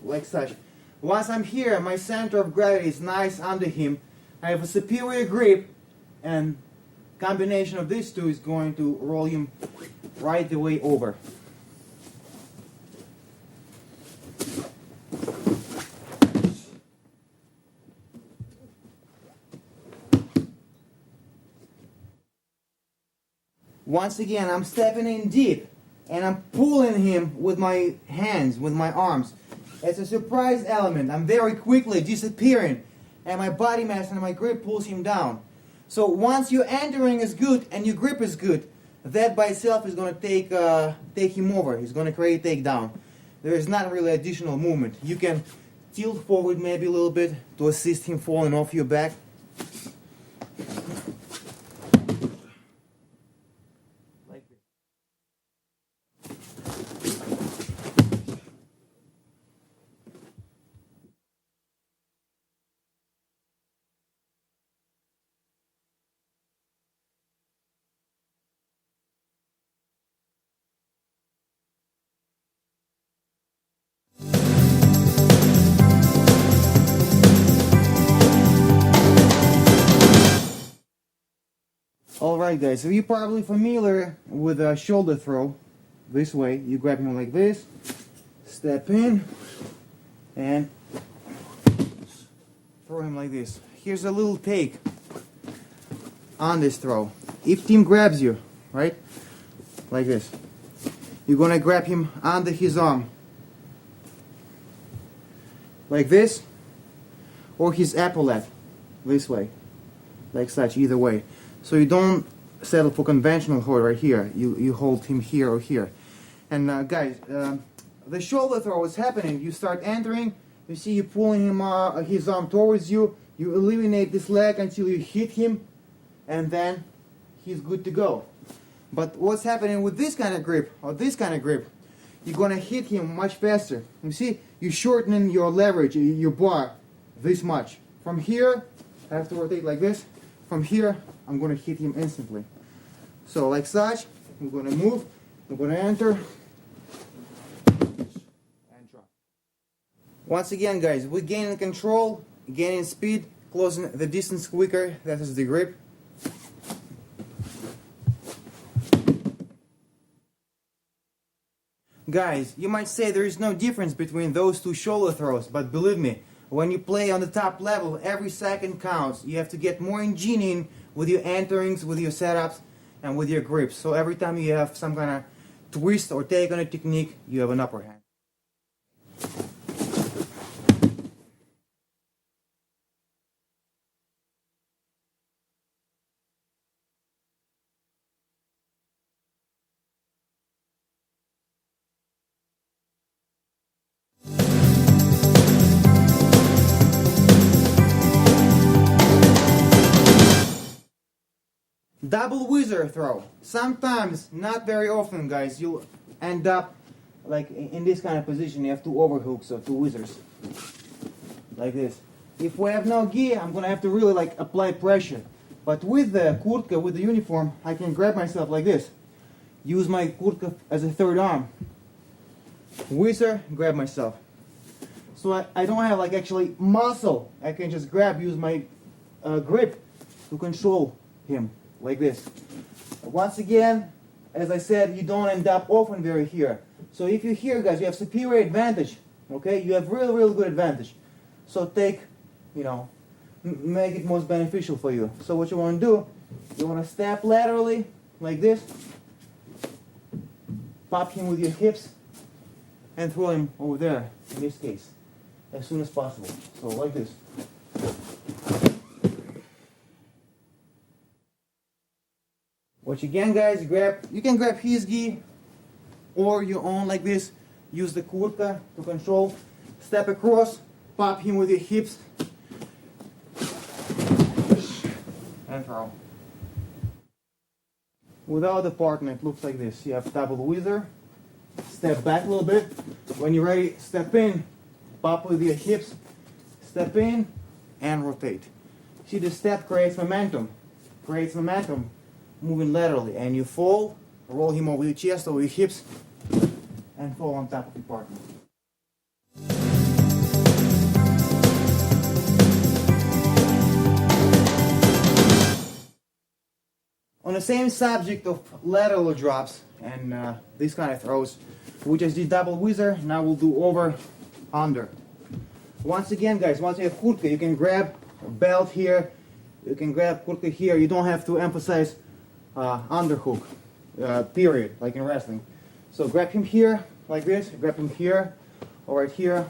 like such. Once I'm here, my center of gravity is nice under him. I have a superior grip, and combination of these two is going to roll him right the way over. Once again, I'm stepping in deep. And I'm pulling him with my hands, with my arms. It's a surprise element. I'm very quickly disappearing, and my body mass and my grip pulls him down. So once your entering is good and your grip is good, that by itself is going to take him over. He's going to create a takedown. There is not really additional movement. You can tilt forward maybe a little bit to assist him falling off your back. Like this. Alright guys, so you're probably familiar with a shoulder throw. This way, you grab him like this, step in, and throw him like this. Here's a little take on this throw. If team grabs you, right, like this, you're gonna grab him under his arm, like this, or his epaulette, this way, like such, either way. So you don't settle for conventional hold right here. You hold him here or here. And guys, the shoulder throw is happening. You start entering. You see you pulling him his arm towards you. You eliminate this leg until you hit him, and then he's good to go. But what's happening with this kind of grip or this kind of grip? You're gonna hit him much faster. You see, you're shortening your leverage, your bar, this much. From here, I have to rotate like this. From here, I'm going to hit him instantly. So like such, we're going to move, we're going to enter, and drop. Once again guys, we're gaining control, gaining speed, closing the distance quicker. That is the grip. Guys, you might say there is no difference between those two shoulder throws, but believe me, when you play on the top level, every second counts. You have to get more ingenious with your enterings, with your setups, and with your grips. So every time you have some kind of twist or take on a technique, you have an upper hand. Double whizzer throw. Sometimes, not very often guys, you'll end up like in this kind of position. You have two overhooks or two whizzers. Like this. If we have no gi, I'm gonna have to really like apply pressure. But with the kurtka, with the uniform, I can grab myself like this. Use my kurtka as a third arm. Whizzer, grab myself. So I don't have like actually muscle. I can just grab, use my grip to control him. Like this. Once again, as I said, you don't end up often very here. So if you're here guys, you have superior advantage. Okay, you have real good advantage. So take, make it most beneficial for you. So what you want to do, you want to step laterally like this, pop him with your hips, and throw him over there, in this case, as soon as possible. So like this. What you can guys you can grab his gi or your own like this. Use the kurtka to control. Step across, pop him with your hips, and throw. Without the partner, it looks like this. You have double whizzer, step back a little bit. When you're ready, step in, pop with your hips, step in, and rotate. See, the step creates momentum. Moving laterally, and you fall, roll him over your chest, over your hips, and fall on top of your partner. On the same subject of lateral drops and these kind of throws, we just did double whizzer. Now we'll do over, under. Once again guys, once you have kurtka, you can grab a belt here, you can grab kurtka here. You don't have to emphasize underhook, period, like in wrestling. So grab him here, like this, grab him here, or right here,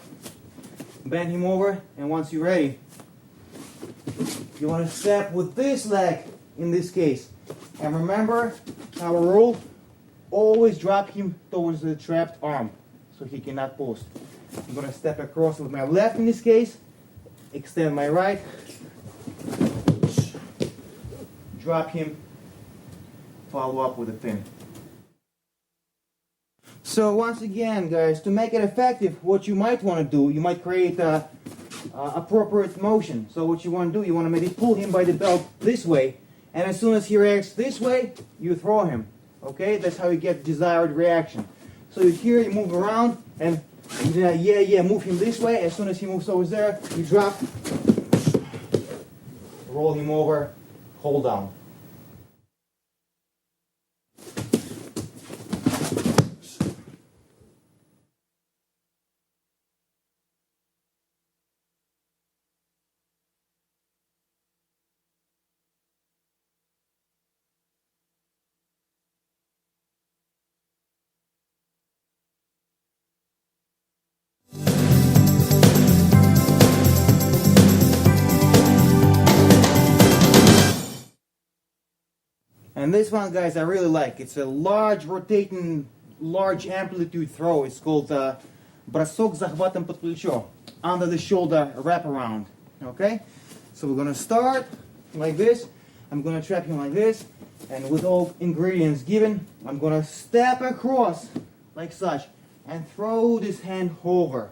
bend him over, and once you're ready, you want to step with this leg, in this case. And remember, our rule, always drop him towards the trapped arm so he cannot post. I'm going to step across with my left in this case, extend my right, drop him, follow up with a pin. So once again, guys, to make it effective, what you might want to do, you might create a appropriate motion. So what you want to do, you want to maybe pull him by the belt this way, and as soon as he reacts this way, you throw him. Okay, that's how you get desired reaction. So here you move around and move him this way. As soon as he moves over there, you drop, roll him over, hold down. And this one, guys, I really like. It's a large rotating, large amplitude throw. It's called бросок с захватом под плечо, under the shoulder wraparound. Okay? So we're going to start like this. I'm going to trap him like this. And with all ingredients given, I'm going to step across like such and throw this hand over.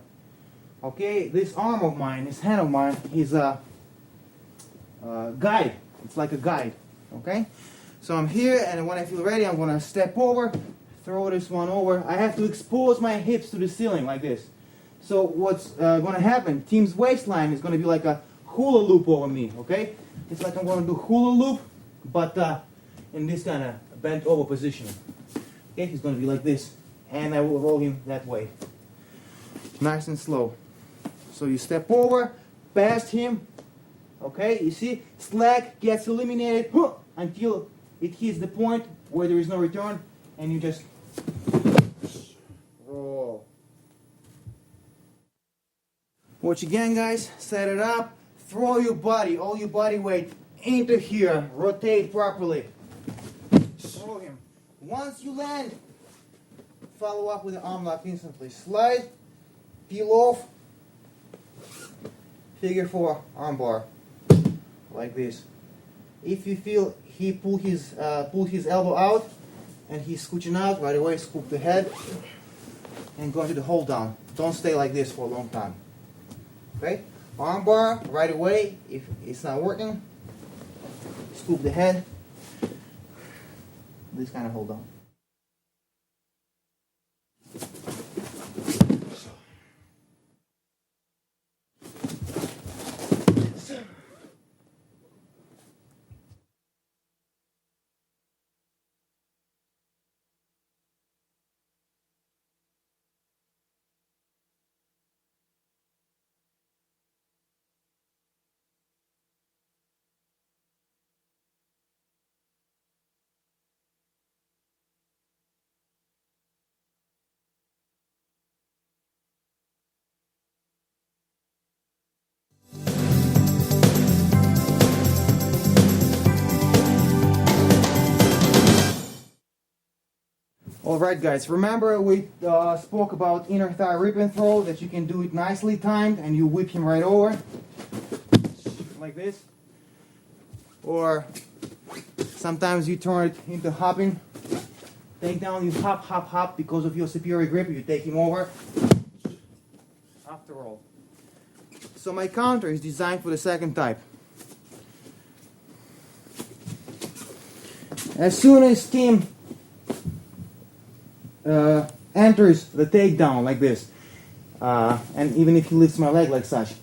Okay? This arm of mine, this hand of mine, is a guide. It's like a guide. Okay? So I'm here, and when I feel ready, I'm going to step over, throw this one over. I have to expose my hips to the ceiling like this. So what's going to happen, team's waistline is going to be like a hula loop over me, okay? It's like I'm going to do hula loop, but in this kind of bent over position. Okay, he's going to be like this, and I will roll him that way. Nice and slow. So you step over, past him, okay? You see, slack gets eliminated until it hits the point where there is no return, and you just roll. Watch again, guys. Set it up. Throw your body, all your body weight into here. Rotate properly. Throw him. Once you land, follow up with the arm lock instantly. Slide, peel off, figure 4 arm bar, like this. If you feel he pull his elbow out and he's scooching out, right away scoop the head and go into the hold down. Don't stay like this for a long time. Okay? Arm bar right away. If it's not working, scoop the head. This kind of hold down. Alright, guys, remember we spoke about inner thigh rip and throw, that you can do it nicely timed and you whip him right over like this, or sometimes you turn it into hopping. Take down, you hop, hop, hop because of your superior grip, you take him over after all. So my counter is designed for the second type. As soon as team enters the takedown like this, and even if he lifts my leg like such,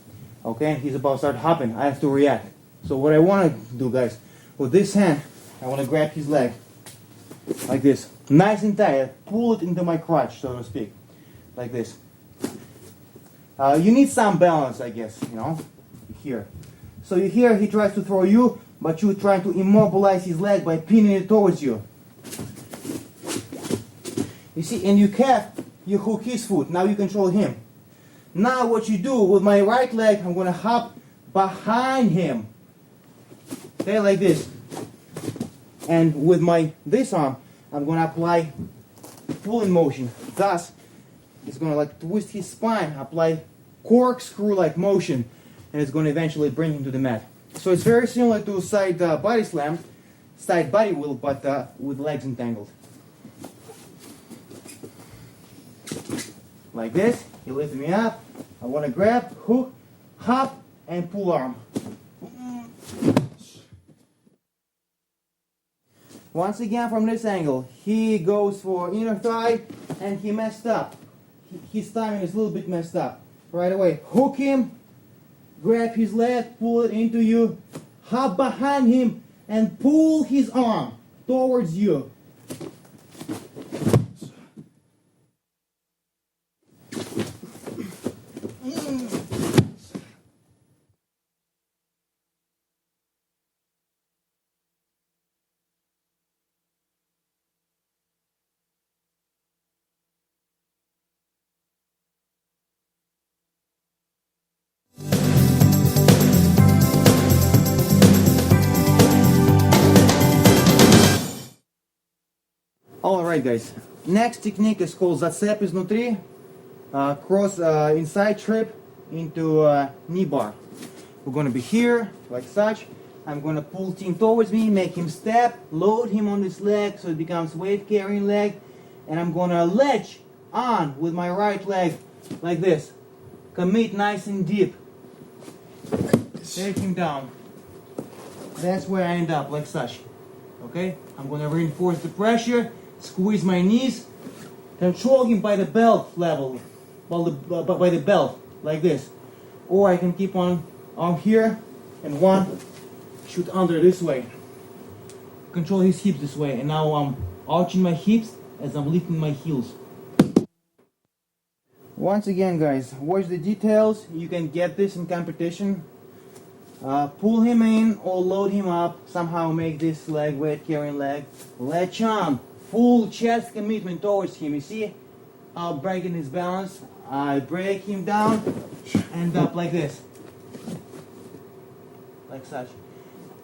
okay, he's about to start hopping, I have to react. So what I want to do, guys, with this hand, I want to grab his leg like this, nice and tight, pull it into my crotch, so to speak, like this. You need some balance, I guess, you know, here. So here he tries to throw you, but you're trying to immobilize his leg by pinning it towards you. You see, and you hook his foot. Now you control him. Now what you do with my right leg, I'm going to hop behind him. Okay, like this. And with this arm, I'm gonna apply pulling motion. Thus, it's gonna like twist his spine, apply corkscrew-like motion, and it's gonna eventually bring him to the mat. So it's very similar to side body slam, side body wheel, but with legs entangled. Like this, he lifts me up. I wanna grab, hook, hop, and pull arm. Once again from this angle, he goes for inner thigh and he messed up. His timing is a little bit messed up. Right away, hook him, grab his leg, pull it into you, hop behind him and pull his arm towards you. Alright guys, next technique is called zацеп изнутри, cross inside trip into knee bar. We're going to be here, like such. I'm going to pull Tim towards me, make him step, load him on this leg so it becomes weight carrying leg, and I'm going to ledge on with my right leg like this. Commit nice and deep. Take him down. That's where I end up, like such. Okay? I'm going to reinforce the pressure. Squeeze my knees, control him by the belt level, by the belt, like this. Or I can keep on arm here, and one, shoot under this way. Control his hips this way, and now I'm arching my hips as I'm lifting my heels. Once again guys, watch the details, you can get this in competition. Pull him in or load him up, somehow make this leg weight carrying leg. Latch on. Full chest commitment towards him. You see how breaking his balance? I break him down, end up like this. Like such.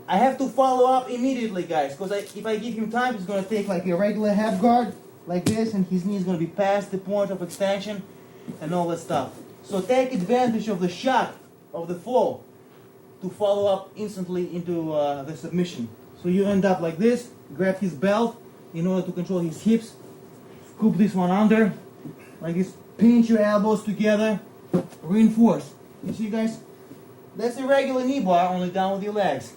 I have to follow up immediately guys, because if I give him time, he's going to take like a regular half guard, like this, and his knee is going to be past the point of extension and all that stuff. So take advantage of the shot of the flow to follow up instantly into the submission. So you end up like this, grab his belt, in order to control his hips, scoop this one under, like this, pinch your elbows together, reinforce. You see guys? That's a regular knee bar, only down with your legs.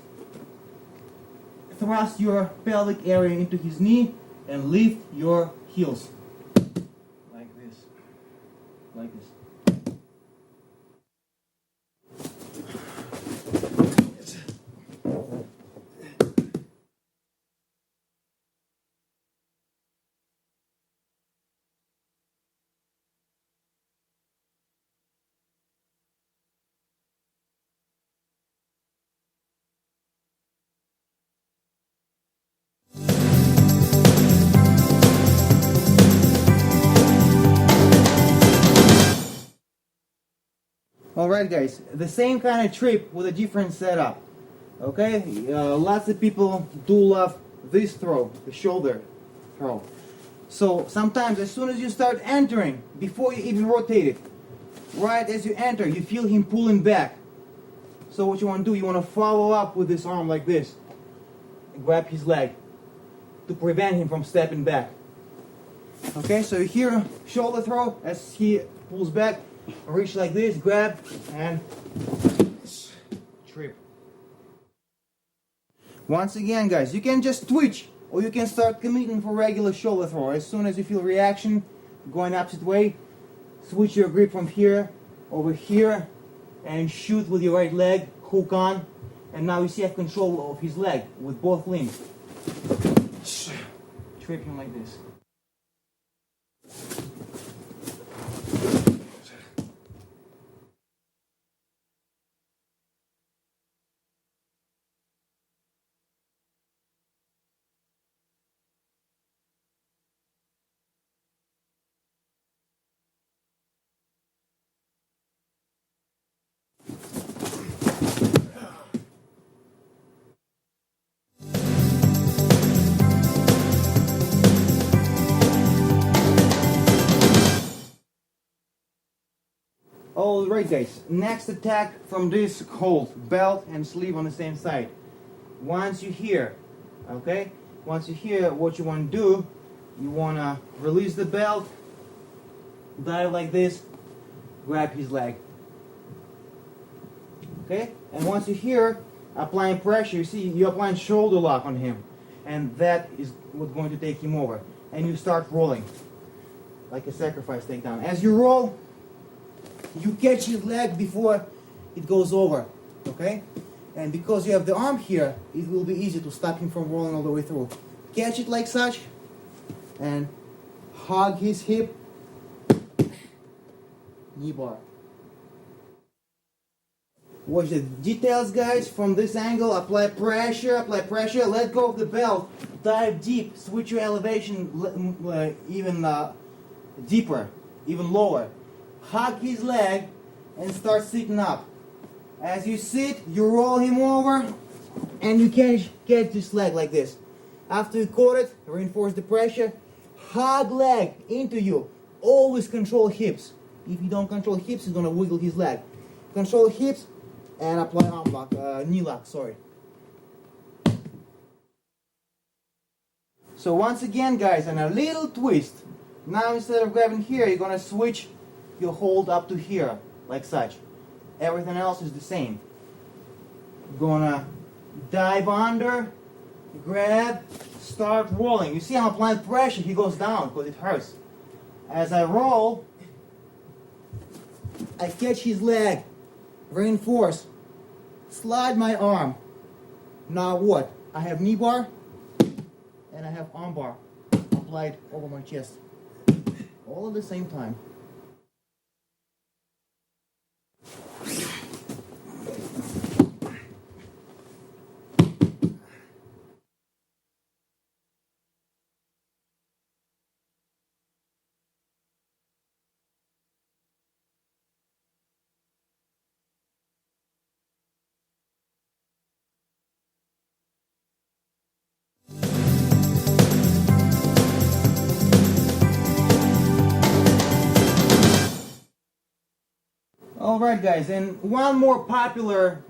Thrust your pelvic area into his knee and lift your heels. Like this. Like this. Alright guys, the same kind of trip with a different setup. Okay, lots of people do love this throw, the shoulder throw. So sometimes as soon as you start entering, before you even rotate it, right as you enter, you feel him pulling back. So what you want to do, you want to follow up with this arm like this. Grab his leg to prevent him from stepping back. Okay, so here, shoulder throw, as he pulls back, reach like this, grab, and trip. Once again guys, you can just twitch, or you can start committing for regular shoulder throw. As soon as you feel reaction going opposite way, switch your grip from here over here and shoot with your right leg, hook on, and now you see I have control of his leg with both limbs. Trip him like this. Alright guys, next attack from this hold, belt and sleeve on the same side. Once you hear, okay, once you hear what you want to do, you want to release the belt, dive like this, grab his leg. Okay, and once you hear applying pressure, you see you're applying shoulder lock on him, and that is what's going to take him over. And you start rolling like a sacrifice takedown. As you roll, you catch his leg before it goes over, okay? And because you have the arm here, it will be easy to stop him from rolling all the way through. Catch it like such, and hug his hip, knee bar. Watch the details, guys, from this angle. Apply pressure, let go of the belt, dive deep, switch your elevation even deeper, even lower. Hug his leg and start sitting up. As you sit, you roll him over and you catch this leg like this. After you caught it, reinforce the pressure, hug leg into you. Always control hips. If you don't control hips, he's gonna wiggle his leg. Control hips and apply arm lock, knee lock, sorry. So once again, guys, and a little twist. Now instead of grabbing here, you're gonna switch your hold up to here, like such. Everything else is the same. Gonna dive under, grab, start rolling. You see I'm applying pressure, he goes down because it hurts. As I roll, I catch his leg, reinforce, slide my arm. Now what? I have knee bar and I have arm bar applied over my chest. All at the same time. Alright guys, and one more popular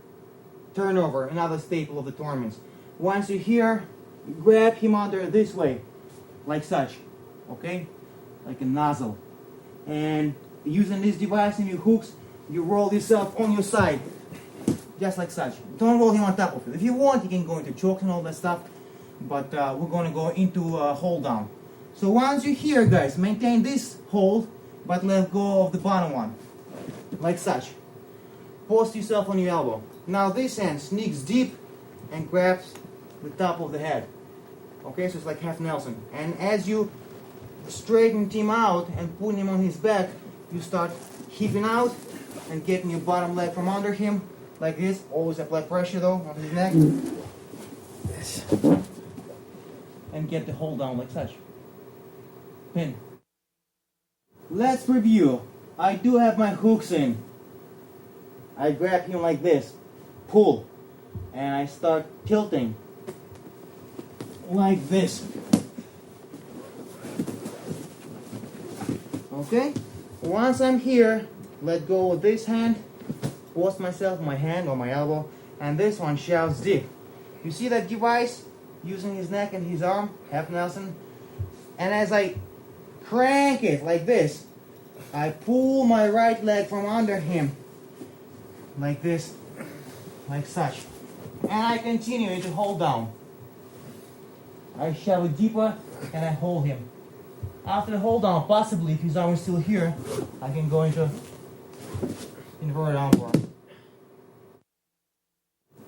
turnover, another staple of the tournaments. Once you're here, you grab him under this way, like such, okay? Like a nozzle. And using this device and your hooks, you roll yourself on your side, just like such. Don't roll him on top of you. If you want, you can go into chokes and all that stuff, but we're going to go into hold down. So once you're here, guys, maintain this hold, but let go of the bottom one. Like such. Post yourself on your elbow. Now this hand sneaks deep and grabs the top of the head. Okay, so it's like half Nelson. And as you straighten him out and put him on his back, you start hipping out and getting your bottom leg from under him, like this. Always apply pressure though on his neck. Yes. And get the hold down like such. Pin. Let's review. I do have my hooks in. I grab him like this, pull, and I start tilting like this. Okay? Once I'm here, let go of this hand, post myself, my hand or my elbow, and this one shouts deep. You see that device? Using his neck and his arm, half Nelson. And as I crank it like this, I pull my right leg from under him, like this, like such. And I continue to hold down. I shove it deeper and I hold him. After the hold down, possibly if his arm is still here, I can go into inverted arm bar.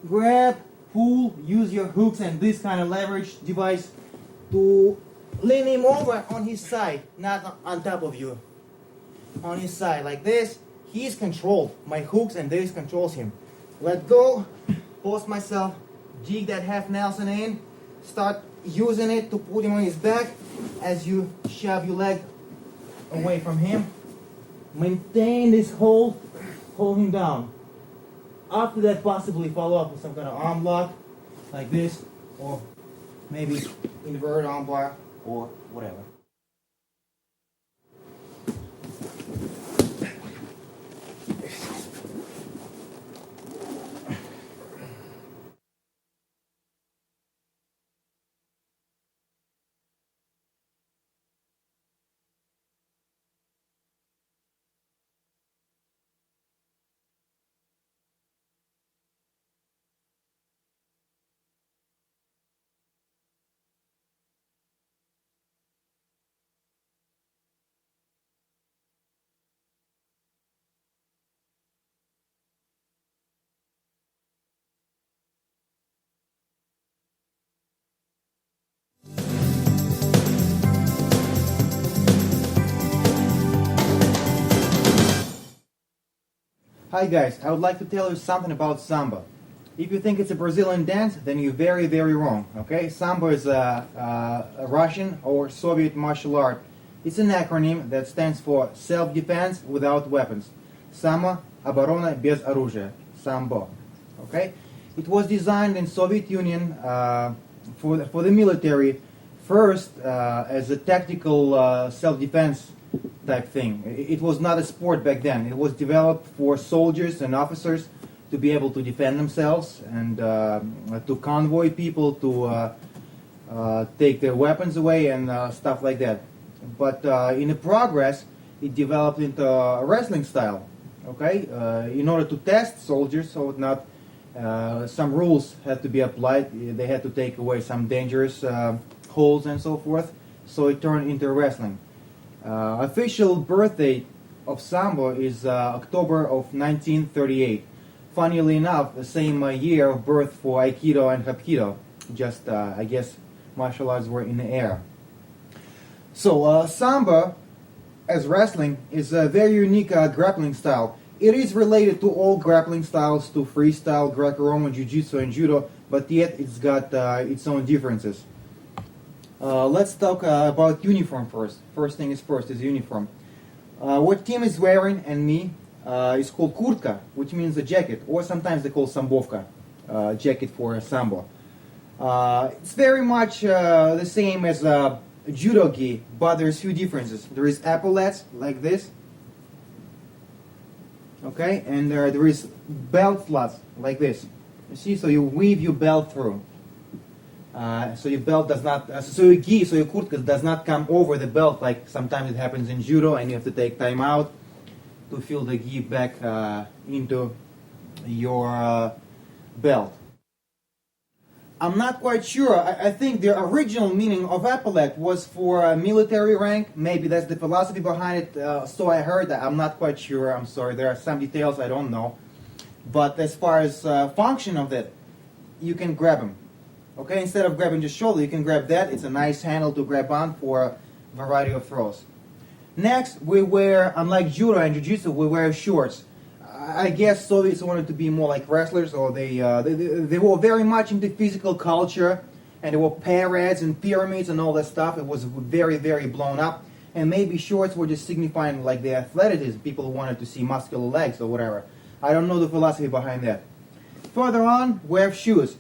Grab, pull, use your hooks and this kind of leverage device to lean him over on his side, not on top of you. On his side like this. He's controlled. My hooks and this controls him. Let go, post myself, jig that half Nelson in, start using it to put him on his back as you shove your leg away from him. Maintain this hold him down. After that, possibly follow up with some kind of arm lock like this, or maybe inverted arm bar or whatever. Hi guys, I would like to tell you something about Sambo. If you think it's a Brazilian dance, then you're very, very wrong. Okay, Sambo is a Russian or Soviet martial art. It's an acronym that stands for self-defense without weapons. Samo оборона без оружия. Sambo. Okay, it was designed in Soviet Union for the military first as a tactical self-defense type thing. It was not a sport back then. It was developed for soldiers and officers to be able to defend themselves and to convoy people, to take their weapons away and stuff like that. But in the progress, it developed into a wrestling style. Okay, in order to test soldiers, so not some rules had to be applied. They had to take away some dangerous holds and so forth. So it turned into wrestling. Official birth date of Sambo is October of 1938. Funnily enough, the same year of birth for Aikido and Hapkido. Just, I guess, martial arts were in the air. So, Sambo, as wrestling, is a very unique grappling style. It is related to all grappling styles, to freestyle, Greco-Roman, Jiu-Jitsu, and Judo, but yet it's got its own differences. Let's talk about uniform first. First thing is first is uniform. What Tim is wearing and me is called kurtka, which means a jacket, or sometimes they call sambovka, jacket for sambo. It's very much the same as judo gi, but there's few differences. There is epaulets like this, okay, and there is belt slots like this. You see, so you weave your belt through. So your belt does not, so your gi, so your kurtka does not come over the belt like sometimes it happens in judo, and you have to take time out to fill the gi back into your belt. I'm not quite sure. I think the original meaning of epaulet was for military rank. Maybe that's the philosophy behind it. So I heard that. I'm not quite sure. I'm sorry. There are some details I don't know. But as far as function of that, you can grab them. Okay, instead of grabbing just shoulder, you can grab that. It's a nice handle to grab on for a variety of throws. Next, we wear, unlike judo and jiu-jitsu, we wear shorts. I guess Soviets wanted to be more like wrestlers, or they were very much into physical culture, and there were parades and pyramids and all that stuff. It was very, very blown up, and maybe shorts were just signifying like the athleticism. People wanted to see muscular legs or whatever. I don't know the philosophy behind that. Further on, we have shoes.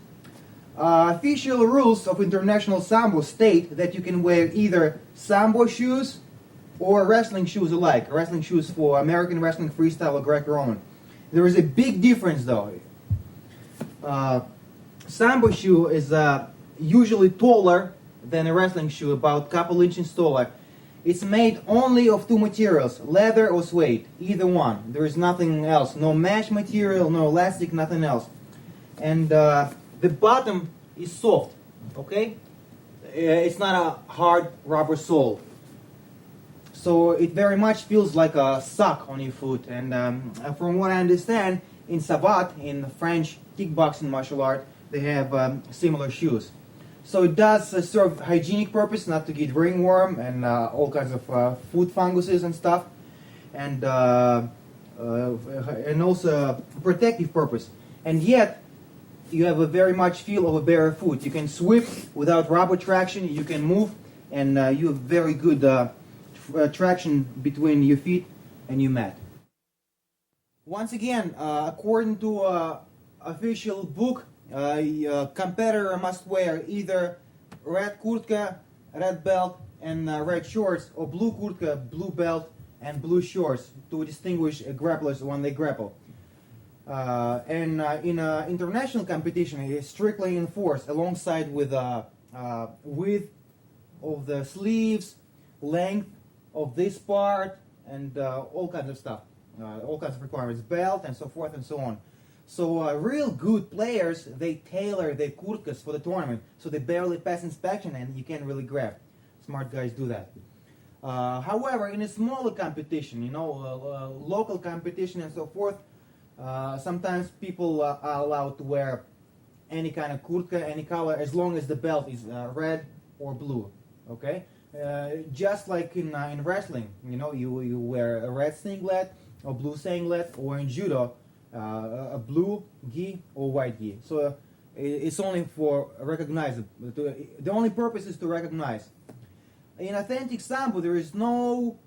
Official rules of international sambo state that you can wear either sambo shoes or wrestling shoes alike. Wrestling shoes for American wrestling, freestyle, or Greco-Roman. There is a big difference though. Sambo shoe is usually taller than a wrestling shoe, about a couple inches taller. It's made only of two materials, leather or suede, either one. There is nothing else, no mesh material, no elastic, nothing else. And the bottom is soft, okay? It's not a hard rubber sole. So it very much feels like a sock on your foot. And from what I understand, in Savate, in the French kickboxing martial art, they have similar shoes. So it does serve hygienic purpose, not to get ringworm and all kinds of foot funguses and stuff. And also protective purpose. And yet, you have a very much feel of a bare foot. You can sweep without rubber traction, you can move, and you have very good traction between your feet and your mat. Once again, according to official book, a competitor must wear either red kurtka, red belt, and red shorts, or blue kurtka, blue belt, and blue shorts to distinguish grapplers when they grapple. And in international competition, it is strictly enforced alongside with width of the sleeves, length of this part, and all kinds of stuff, all kinds of requirements, belt and so forth and so on. So real good players, they tailor their kurtkas for the tournament, so they barely pass inspection and you can't really grab. Smart guys do that. However, in a smaller competition, local competition and so forth, sometimes people are allowed to wear any kind of kurtka, any color, as long as the belt is red or blue. Okay, just like in wrestling, you wear a red singlet or blue singlet, or in judo a blue gi or white gi. So it's only for recognize. The only purpose is to recognize. In authentic Sambo, there is no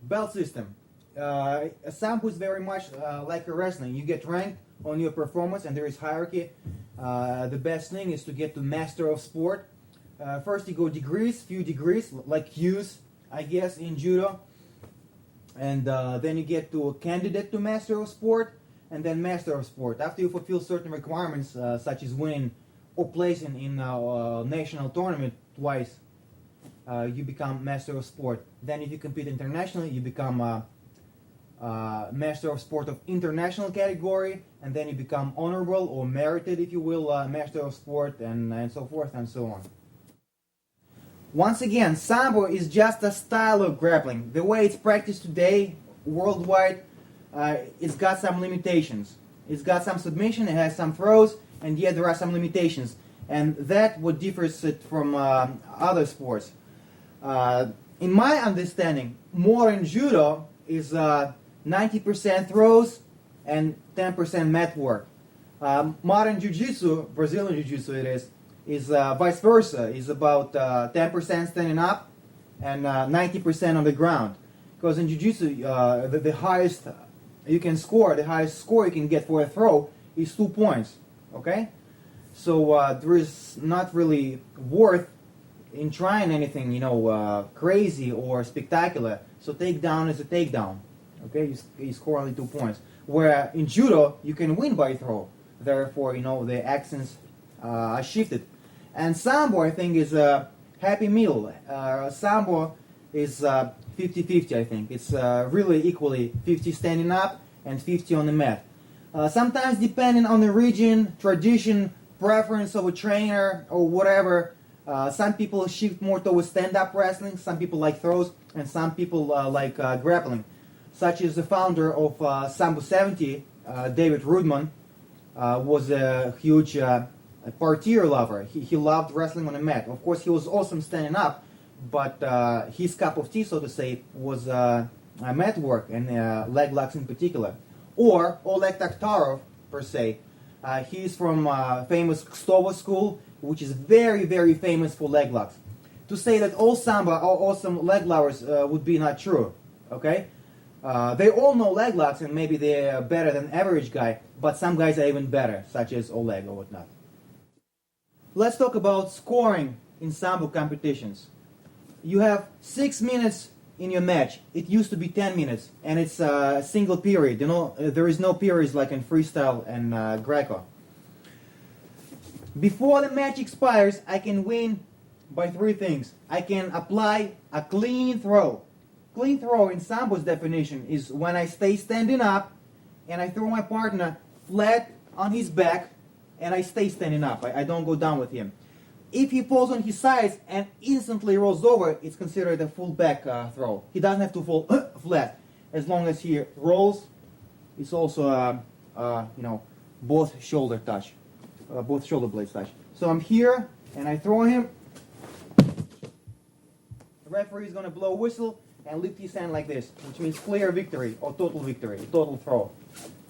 belt system. Sambo is very much like a wrestling. You get ranked on your performance, and there is hierarchy. The best thing is to get to master of sport. First you go degrees, few degrees, like Qs, I guess, in judo. And then you get to a candidate to master of sport, and then master of sport. After you fulfill certain requirements, such as winning or placing in a national tournament twice, you become master of sport. Then if you compete internationally, you become master of sport of international category, and then you become honorable or merited, if you will, master of sport, and so forth and so on. Once again, Sambo is just a style of grappling. The way it's practiced today, worldwide, it's got some limitations. It's got some submission, it has some throws, and yet there are some limitations. And that what differs it from other sports. In my understanding, modern judo is 90% throws and 10% mat work. Modern jiu-jitsu, Brazilian jiu-jitsu it is vice versa. Is about 10% standing up and 90% on the ground. Because in jiu-jitsu, the highest you can score, the highest score you can get for a throw is 2 points. Okay, so there is not really worth in trying anything, crazy or spectacular. So takedown is a takedown. Okay, you score only 2 points. Where in judo you can win by throw. Therefore, the accents are shifted. And Sambo, I think, is a happy middle. Sambo is 50-50, I think. It's really equally 50 standing up and 50 on the mat. Sometimes depending on the region, tradition, preference of a trainer or whatever, some people shift more towards stand-up wrestling, some people like throws, and some people like grappling. Such as the founder of Sambo 70, David Rudman, was a huge partier lover. He loved wrestling on the mat. Of course, he was awesome standing up, but his cup of tea, so to say, was mat work and leg locks in particular. Or Oleg Takhtarov, per se. He's from famous Kstovo school, which is very, very famous for leg locks. To say that all Sambo are awesome leg lockers would be not true. Okay? They all know leg locks, and maybe they're better than average guy, but some guys are even better, such as Oleg or whatnot. Let's talk about scoring in Sambo competitions. You have 6 minutes in your match. It used to be 10 minutes, and it's a single period. There is no periods like in freestyle and Greco. Before the match expires, I can win by 3 things. I can apply a clean throw. Clean throw in Sambo's definition is when I stay standing up and I throw my partner flat on his back and I stay standing up. I don't go down with him. If he falls on his sides and instantly rolls over, it's considered a full back throw. He doesn't have to fall flat. As long as he rolls, it's also both shoulder touch, both shoulder blades touch. So I'm here and I throw him. The referee is going to blow a whistle and lift his hand like this, which means clear victory or total victory, total throw.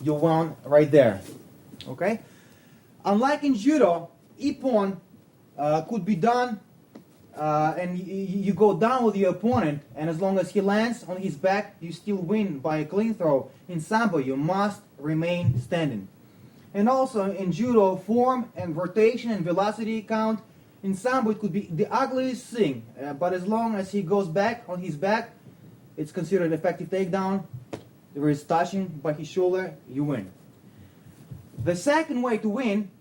You won right there. Okay? Unlike in judo, ippon could be done and you go down with your opponent, and as long as he lands on his back, you still win by a clean throw. In Sambo, you must remain standing. And also in judo, form and rotation and velocity count. In Sambo, it could be the ugliest thing, but as long as he goes back on his back, it's considered effective takedown. There is touching by his shoulder, you win. The second way to win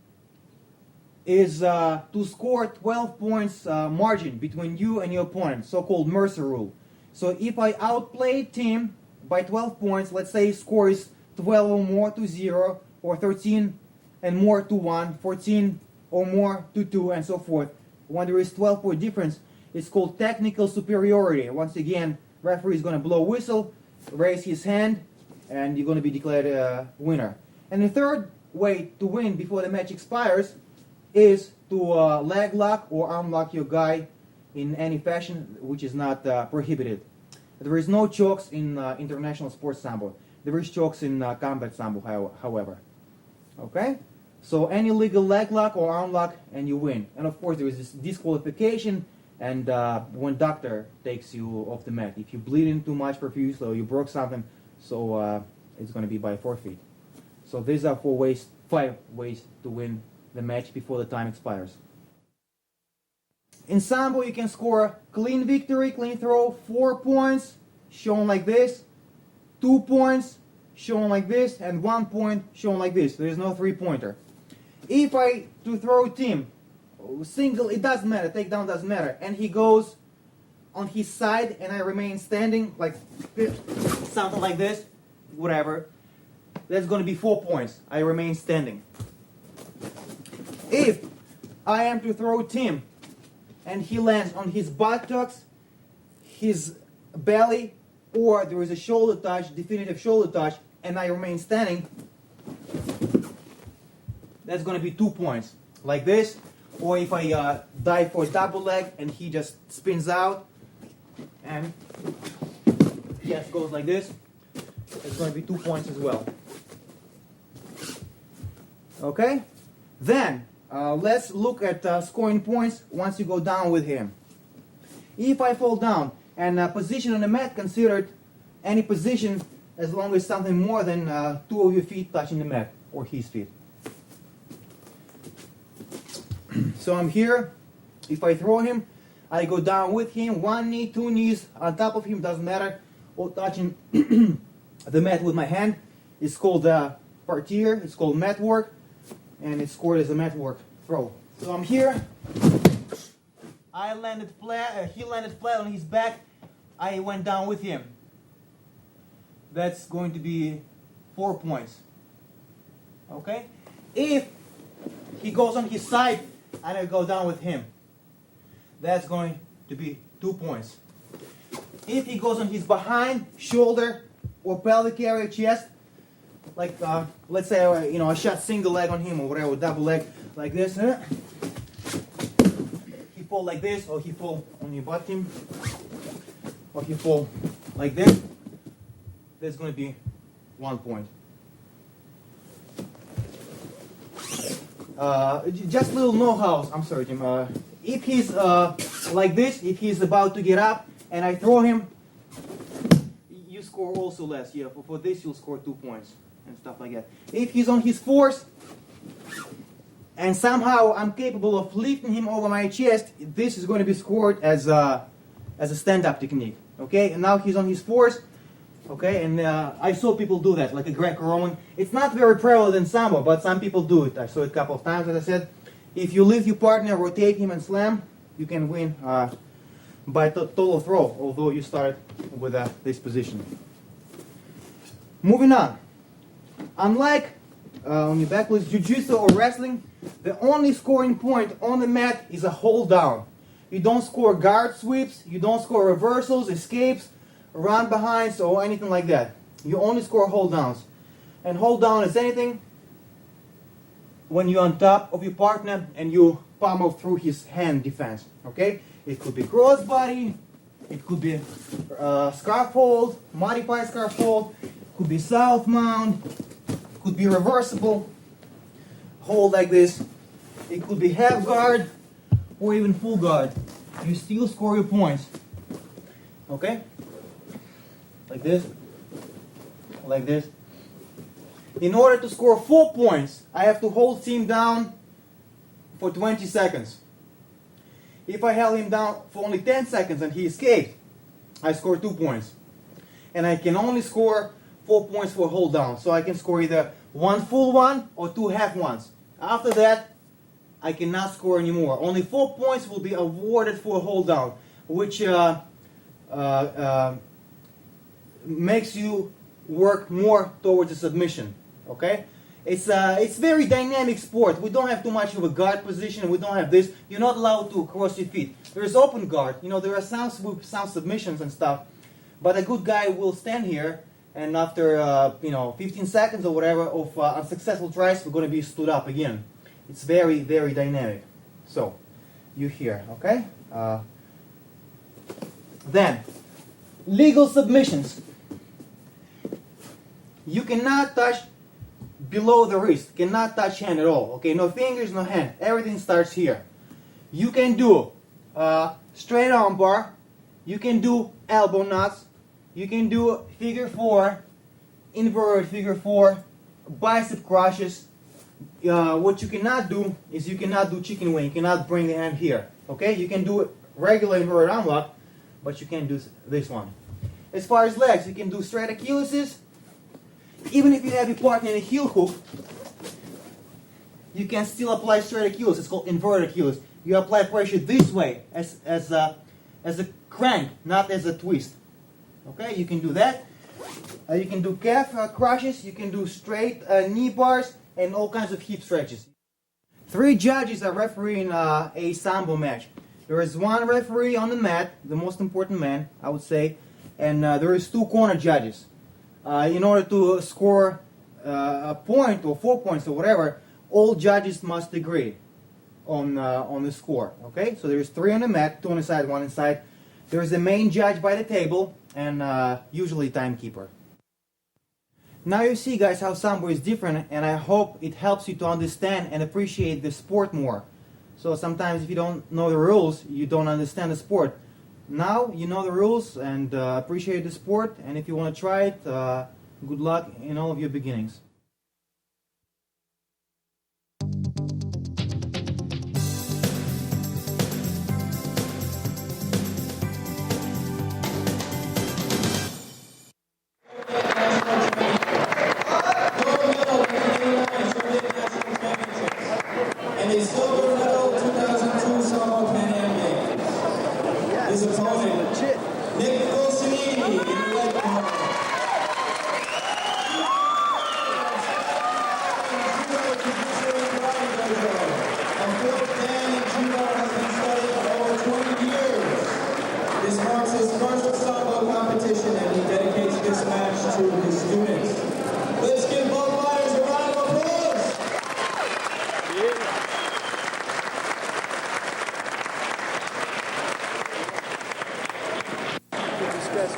is to score 12 points margin between you and your opponent, so-called Mercer rule. So if I outplay team by 12 points, let's say score is 12 or more to 0, or 13 and more to 1, 14 or more to 2, and so forth. When there is 12-point difference, it's called technical superiority. Once again, referee is going to blow a whistle, raise his hand, and you're going to be declared a winner. And the third way to win before the match expires is to leg lock or arm lock your guy in any fashion which is not prohibited. There is no chokes in international sports Sambo. There is chokes in combat Sambo, however. Okay? So any legal leg lock or arm lock and you win. And of course there is this disqualification and when doctor takes you off the mat. If you bleed in too much profusely or you broke something, so it's going to be by forfeit. So these are 5 ways to win the match before the time expires. In Sambo you can score clean victory, clean throw, 4 points, shown like this, 2 points, shown like this, and 1 point, shown like this. There is no 3-pointer. If I to throw team, single, it doesn't matter, takedown doesn't matter, and he goes on his side and I remain standing, like something like this, whatever, that's going to be 4 points. I remain standing. If I am to throw team and he lands on his buttocks, his belly, or there is a shoulder touch, definitive shoulder touch, and I remain standing, that's going to be 2 points, like this. Or if I dive for a double leg and he just spins out and just goes like this, it's going to be 2 points as well. Okay? Then, let's look at scoring points once you go down with him. If I fall down and position on the mat, considered any position as long as something more than 2 of your feet touching the mat or his feet. So I'm here. If I throw him, I go down with him, 1 knee, 2 knees on top of him, doesn't matter, or touching the mat with my hand. It's called parterre, it's called mat work, and it's scored as a mat work throw. So I'm here. I landed flat. He landed flat on his back. I went down with him. That's going to be 4 points. Okay? If he goes on his side and I go down with him, that's going to be 2 points. If he goes on his behind, shoulder, or pelvic area, chest, like let's say I shot single leg on him or whatever, double leg like this. He fall like this, or he fall on your butt him, or he fall like this. That's going to be 1 point. Just little know-how. I'm sorry, Jim. If he's like this, if he's about to get up and I throw him, you score also less. Yeah, for this you'll score 2 points and stuff like that. If he's on his force and somehow I'm capable of lifting him over my chest, this is going to be scored as a stand-up technique. Okay, and now he's on his force. Okay, and I saw people do that, like a Greco-Roman. It's not very prevalent in Sambo, but some people do it. I saw it a couple of times, as I said. If you lift your partner, rotate him and slam, you can win by total throw, although you started with this position. Moving on. Unlike on your back with jiu-jitsu or wrestling, the only scoring point on the mat is a hold down. You don't score guard sweeps, you don't score reversals, escapes, run behinds, or anything like that. You only score hold downs. And hold down is anything when you're on top of your partner and you pummel through his hand defense. Okay? It could be crossbody, it could be scarf hold, modified scarf hold, it could be south mount, it could be reversible hold like this, it could be half guard or even full guard. You still score your points. Okay? Like this, like this. In order to score 4 points, I have to hold him down for 20 seconds. If I held him down for only 10 seconds and he escaped, I score 2 points. And I can only score 4 points for hold down. So I can score either 1 full one or 2 half ones. After that, I cannot score anymore. Only 4 points will be awarded for hold down, which makes you work more towards a submission. Okay, it's very dynamic sport. We don't have too much of a guard position. We don't have this. You're not allowed to cross your feet. There is open guard. There are some submissions and stuff, but a good guy will stand here, and after 15 seconds or whatever of unsuccessful tries, we're going to be stood up again. It's very, very dynamic. So, you here, okay? Then, Legal submissions. You cannot touch below the wrist, cannot touch hand at all. Okay, no fingers, no hand. Everything starts here. You can do straight arm bar. You can do elbow knots. You can do figure four, inverted figure four, bicep crushes. What you cannot do is you cannot do chicken wing. You cannot bring the hand here. Okay, you can do regular inverted arm lock, but you can't do this one. As far as legs, you can do straight Achilles's. Even if you have your partner in a heel hook, you can still apply straight Achilles. It's called inverted Achilles. You apply pressure this way as a crank, not as a twist. Okay, you can do that. You can do calf crushes. You can do straight knee bars and all kinds of hip stretches. 3 judges are refereeing a Sambo match. There is 1 referee on the mat, the most important man, I would say, and there is 2 corner judges. In order to score a point or 4 points or whatever, all judges must agree on the score. Okay, so there's 3 on the mat, 2 on the side, 1 inside. There's a main judge by the table and usually timekeeper. Now you see, guys, how Sambo is different, and I hope it helps you to understand and appreciate the sport more. So sometimes if you don't know the rules, you don't understand the sport. Now you know the rules and appreciate the sport, and if you want to try it, good luck in all of your beginnings. And a silver medal 2002 Sambo Pan Am Games. His opponent, Nick Wilsonini, in the red corner. A field plan in judo has been studied for over 20 years. This marks his first Sambo competition, and he dedicates this match to his students. Let's give both fighters a round of applause.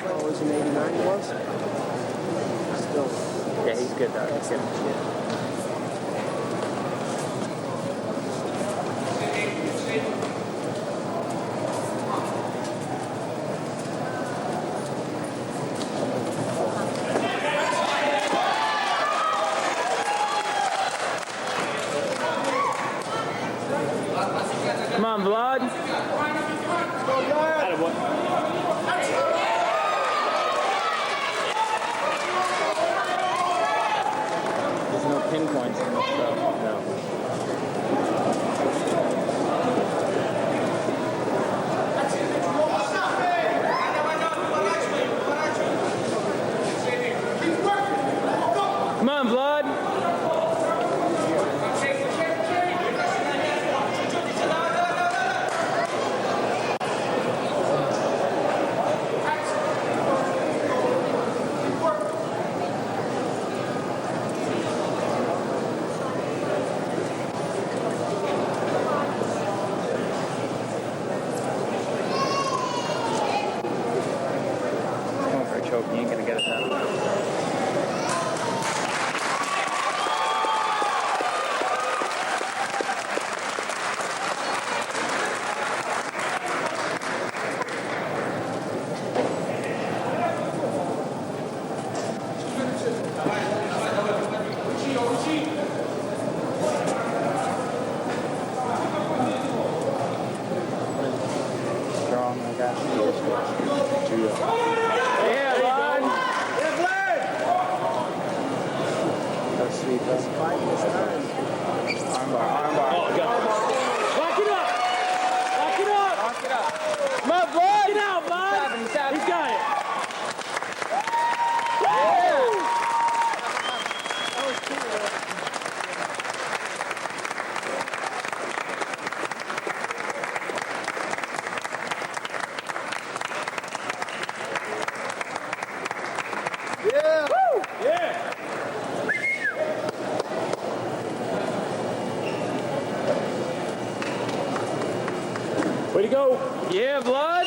What was in 89 he was? Still. Yeah, he's good though. He's good. Come on, Vlad. There's no pinpoints in this stuff. No. Come on, Vlad. Going for a choke, you ain't gonna get it that way. Strong, I got you. Yeah, Vlad. Yeah, Vlad. That's sweet. That's fight this time. Armbar, armbar. Oh, God. Lock it up. Lock it up. Lock it up. Come on, Vlad. Get out, Vlad. He's got it. Yeah. That was cool. Yeah! Woo! Yeah! Way to go! Yeah, Vlad!